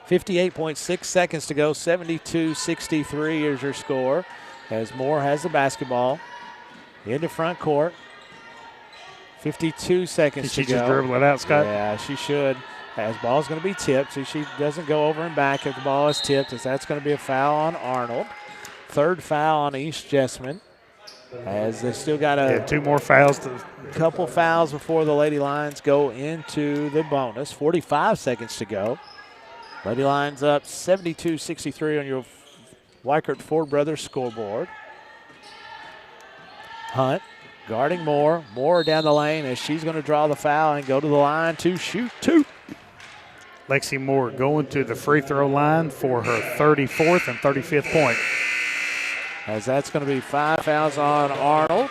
58.6 seconds to go. 72-63 is your score as Moore has the basketball into front court. 52 seconds to go. She just dribble it out, Scott? Yeah, she should. As ball's going to be tipped, so she doesn't go over and back if the ball is tipped, as that's going to be a foul on Arnold. Third foul on East Jessamine, as they still got 2 more fouls. Couple fouls before the Lady Lions go into the bonus. 45 seconds to go. Lady Lions up 72-63 on your Weichert Ford Brothers scoreboard. Hunt guarding Moore. Moore down the lane as she's going to draw the foul and go to the line to shoot 2. Lexi Moore going to the free throw line for her 34th and 35th point. as that's going to be 5 fouls on Arnold.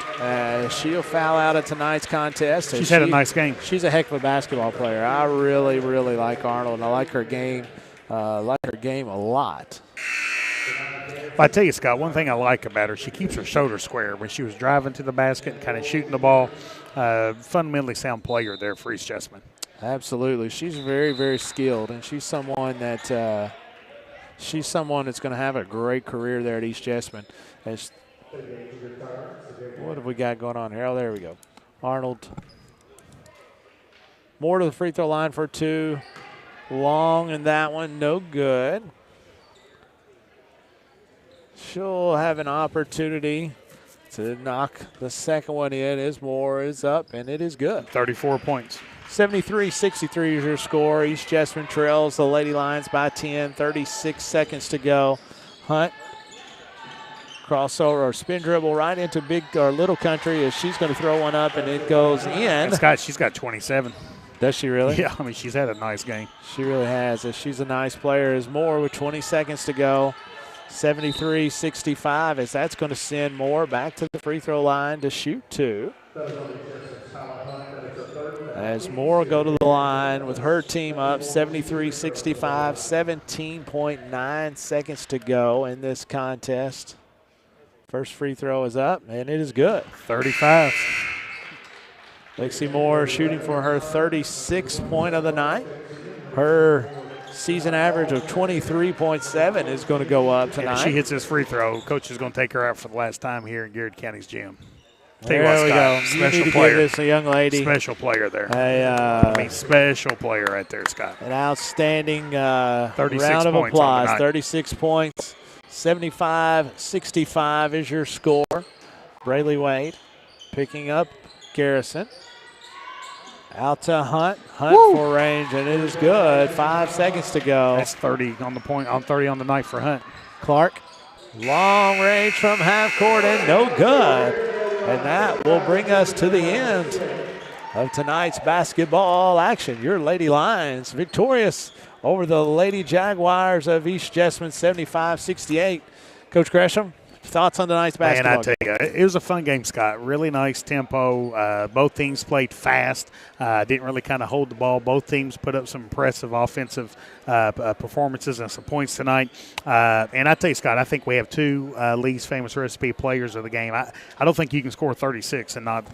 She'll foul out of tonight's contest. She's had a nice game. She's a heck of a basketball player. I really, really like Arnold, and I like her game. A lot. I tell you, Scott, one thing I like about her, she keeps her shoulder square. When she was driving to the basket and kind of shooting the ball, fundamentally sound player there for East Jessamine. Absolutely. She's very, very skilled, and she's someone that's going to have a great career there at East Jessamine. What have we got going on here? Oh, there we go. Arnold. More to the free throw line for 2. Long in that one, no good. She'll have an opportunity to knock the second one in as Moore is up, and it is good. 34 points. 73-63 is your score. East Jessamine trails the Lady Lions by 10. 36 seconds to go. Hunt, crossover or spin dribble right into Little Country as she's going to throw one up, and it goes in. Scott, she's got 27. Does she really? Yeah, I mean, she's had a nice game. She really has. She's a nice player. As Moore with 20 seconds to go. 73-65 as that's going to send Moore back to the free throw line to shoot 2. As Moore go to the line with her team up 73-65, 17.9 seconds to go in this contest. First free throw is up, and it is good. 35. Lexi Moore shooting for her 36th point of the night. Her season average of 23.7 is going to go up tonight. If she hits this free throw, Coach is going to take her out for the last time here in Garrard County's gym. There we go. You need to give this a young lady. Special player there. Special player right there, Scott. An outstanding round of applause. 36 points. 75-65 is your score. Brayley Wade picking up Garrison. Out to Hunt. Hunt for range, and it is good. 5 seconds to go. That's 30 on the point. On 30 on the night for Hunt. Clark, long range from half court, and no good. And that will bring us to the end of tonight's basketball action. Your Lady Lions victorious over the Lady Jaguars of East Jessamine, 75-68. Coach Gresham, thoughts on tonight's basketball? Man, I tell you, it was a fun game, Scott. Really nice tempo. Both teams played fast. Didn't really kind of hold the ball. Both teams put up some impressive offensive performances and some points tonight. And I tell you, Scott, I think we have 2 Lee's Famous Recipe players of the game. I don't think you can score 36 and not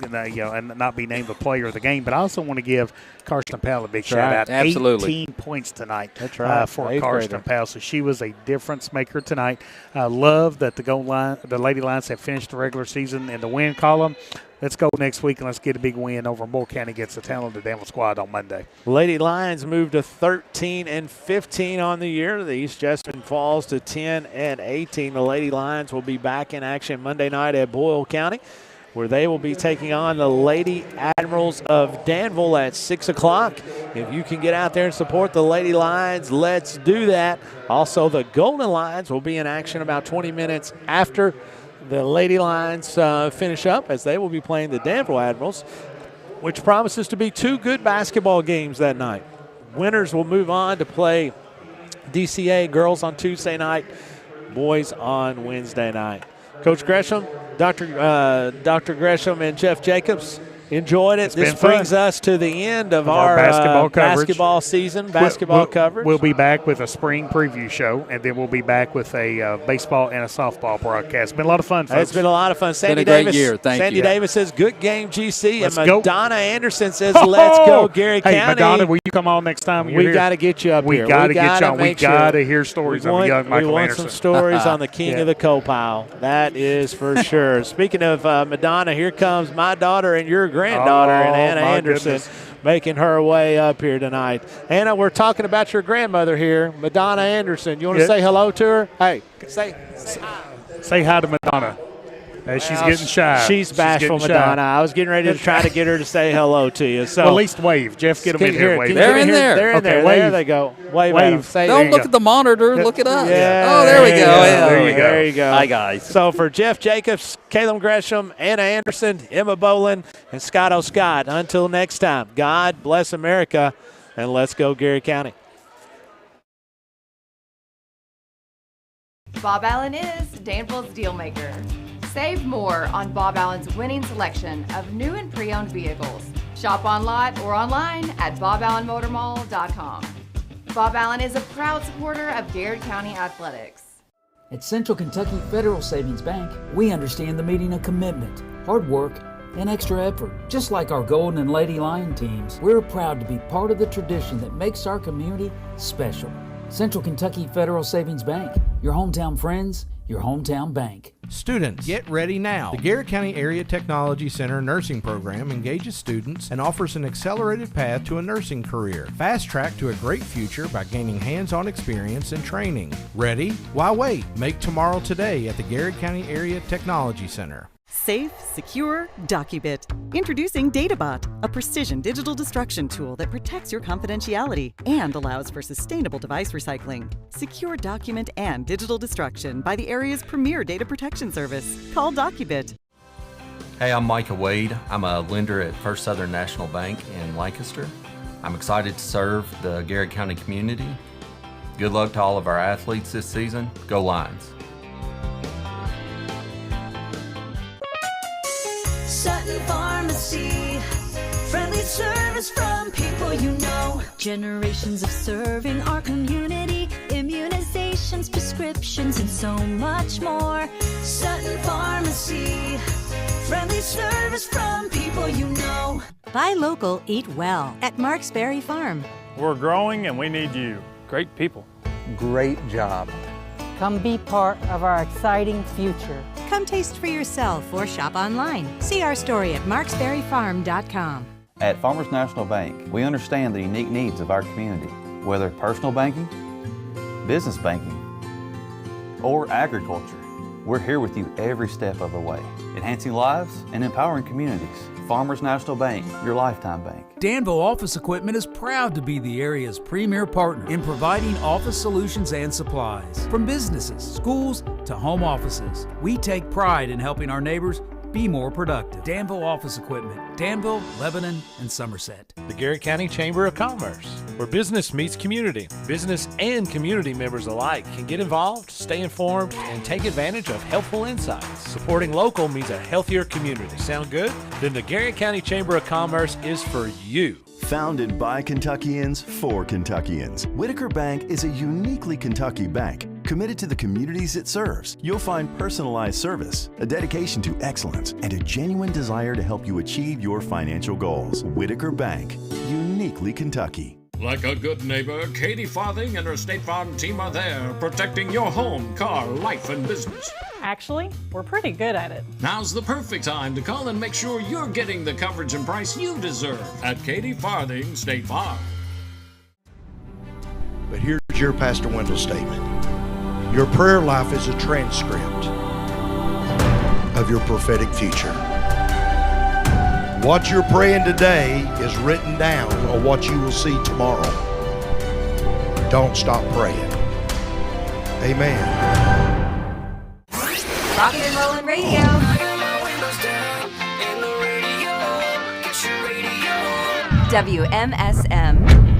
be named the player of the game. But I also want to give Karsten Powell a big shout out. Absolutely. 18 points tonight. That's right. For Karsten Powell. So she was a difference maker tonight. Love that the Lady Lions have finished the regular season in the win column. Let's go next week and let's get a big win over Moore County against the talented Danville squad on Monday. Lady Lions moved to 13-15 on the year. The East Jessamine falls to 10-18. The Lady Lions will be back in action Monday night at Boyle County, where they will be taking on the Lady Admirals of Danville at 6 o'clock. If you can get out there and support the Lady Lions, let's do that. Also, the Golden Lions will be in action about 20 minutes after the Lady Lions finish up, as they will be playing the Danville Admirals, which promises to be 2 good basketball games that night. Winners will move on to play DCA girls on Tuesday night, boys on Wednesday night. Coach Gresham, Dr. Gresham and Jeff Jacobs enjoyed it. This brings us to the end of our basketball season, coverage. We'll be back with a spring preview show, and then we'll be back with a baseball and a softball broadcast. It's been a lot of fun, folks. It's been a lot of fun. Sandy Davis, great year. Thank Sandy you. Davis says, good game, GC. Let's and go. Madonna Anderson says, let's go, Gary County. Hey, Madonna, will you come on next time? We got to get you up here. We got to get you on. We got to hear stories of young Michael Anderson. We want some stories on the king of the co-pile. That is for sure. Speaking of Madonna, here comes my daughter and your granddaughter, and Anna Anderson, making her way up here tonight. Anna, we're talking about your grandmother here, Madonna Anderson. You want to say hello to her? Hey, say hi to Madonna. She's getting shy. She's bashful, Madonna. I was getting ready to try to get her to say hello to you. So well, at least wave. Jeff, get them in here. Wave. They're in there. They're in there. Wave. There they go. Wave. Don't look at the monitor. Look it up. Yeah. Oh, there we go. There you go. Hi, guys. So for Jeff Jacobs, Caleb Gresham, Anna Anderson, Emma Bolin, and Scott O'Scott, until next time, God bless America, and let's go Gary County. Bob Allen is Danville's Dealmaker. Save more on Bob Allen's winning selection of new and pre-owned vehicles. Shop on lot or online at boballenmotormall.com. Bob Allen is a proud supporter of Garrard County Athletics. At Central Kentucky Federal Savings Bank, we understand the meaning of commitment, hard work, and extra effort. Just like our Golden and Lady Lion teams, we're proud to be part of the tradition that makes our community special. Central Kentucky Federal Savings Bank, your hometown friends, your hometown bank. Students, get ready now. The Garrard County Area Technology Center nursing program engages students and offers an accelerated path to a nursing career. Fast track to a great future by gaining hands-on experience and training. Ready? Why wait? Make tomorrow today at the Garrard County Area Technology Center. Safe, secure, DocuBit. Introducing DataBot, a precision digital destruction tool that protects your confidentiality and allows for sustainable device recycling. Secure document and digital destruction by the area's premier data protection service. Call DocuBit. Hey, I'm Micah Wade. I'm a lender at First Southern National Bank in Lancaster. I'm excited to serve the Garrard County community. Good luck to all of our athletes this season. Go Lions! Sutton Pharmacy, friendly service from people you know. Generations of serving our community, immunizations, prescriptions, and so much more. Sutton Pharmacy, friendly service from people you know. Buy local, eat well at Marksberry Farm. We're growing and we need you. Great people. Great job. Come be part of our exciting future. Come taste for yourself or shop online. See our story at marksberryfarm.com. At Farmers National Bank, we understand the unique needs of our community. Whether personal banking, business banking, or agriculture, we're here with you every step of the way, enhancing lives and empowering communities. Farmers National Bank, your lifetime bank. Danville Office Equipment is proud to be the area's premier partner in providing office solutions and supplies. From businesses, schools, to home offices, we take pride in helping our neighbors be more productive. Danville Office Equipment, Danville, Lebanon, and Somerset. The Garrard County Chamber of Commerce, where business meets community. Business and community members alike can get involved, stay informed, and take advantage of helpful insights. Supporting local means a healthier community. Sound good? Then the Garrard County Chamber of Commerce is for you. Founded by Kentuckians for Kentuckians, Whitaker Bank is a uniquely Kentucky bank committed to the communities it serves. You'll find personalized service, a dedication to excellence, and a genuine desire to help you achieve your financial goals. Whitaker Bank, uniquely Kentucky. Like a good neighbor, Katie Farthing and her State Farm team are there, protecting your home, car, life, and business. Actually, we're pretty good at it. Now's the perfect time to call and make sure you're getting the coverage and price you deserve at Katie Farthing State Farm. But here's your Pastor Wendell statement. Your prayer life is a transcript of your prophetic future. What you're praying today is written down on what you will see tomorrow. Don't stop praying. Amen. Rockin' and Rollin' Radio. WMSM.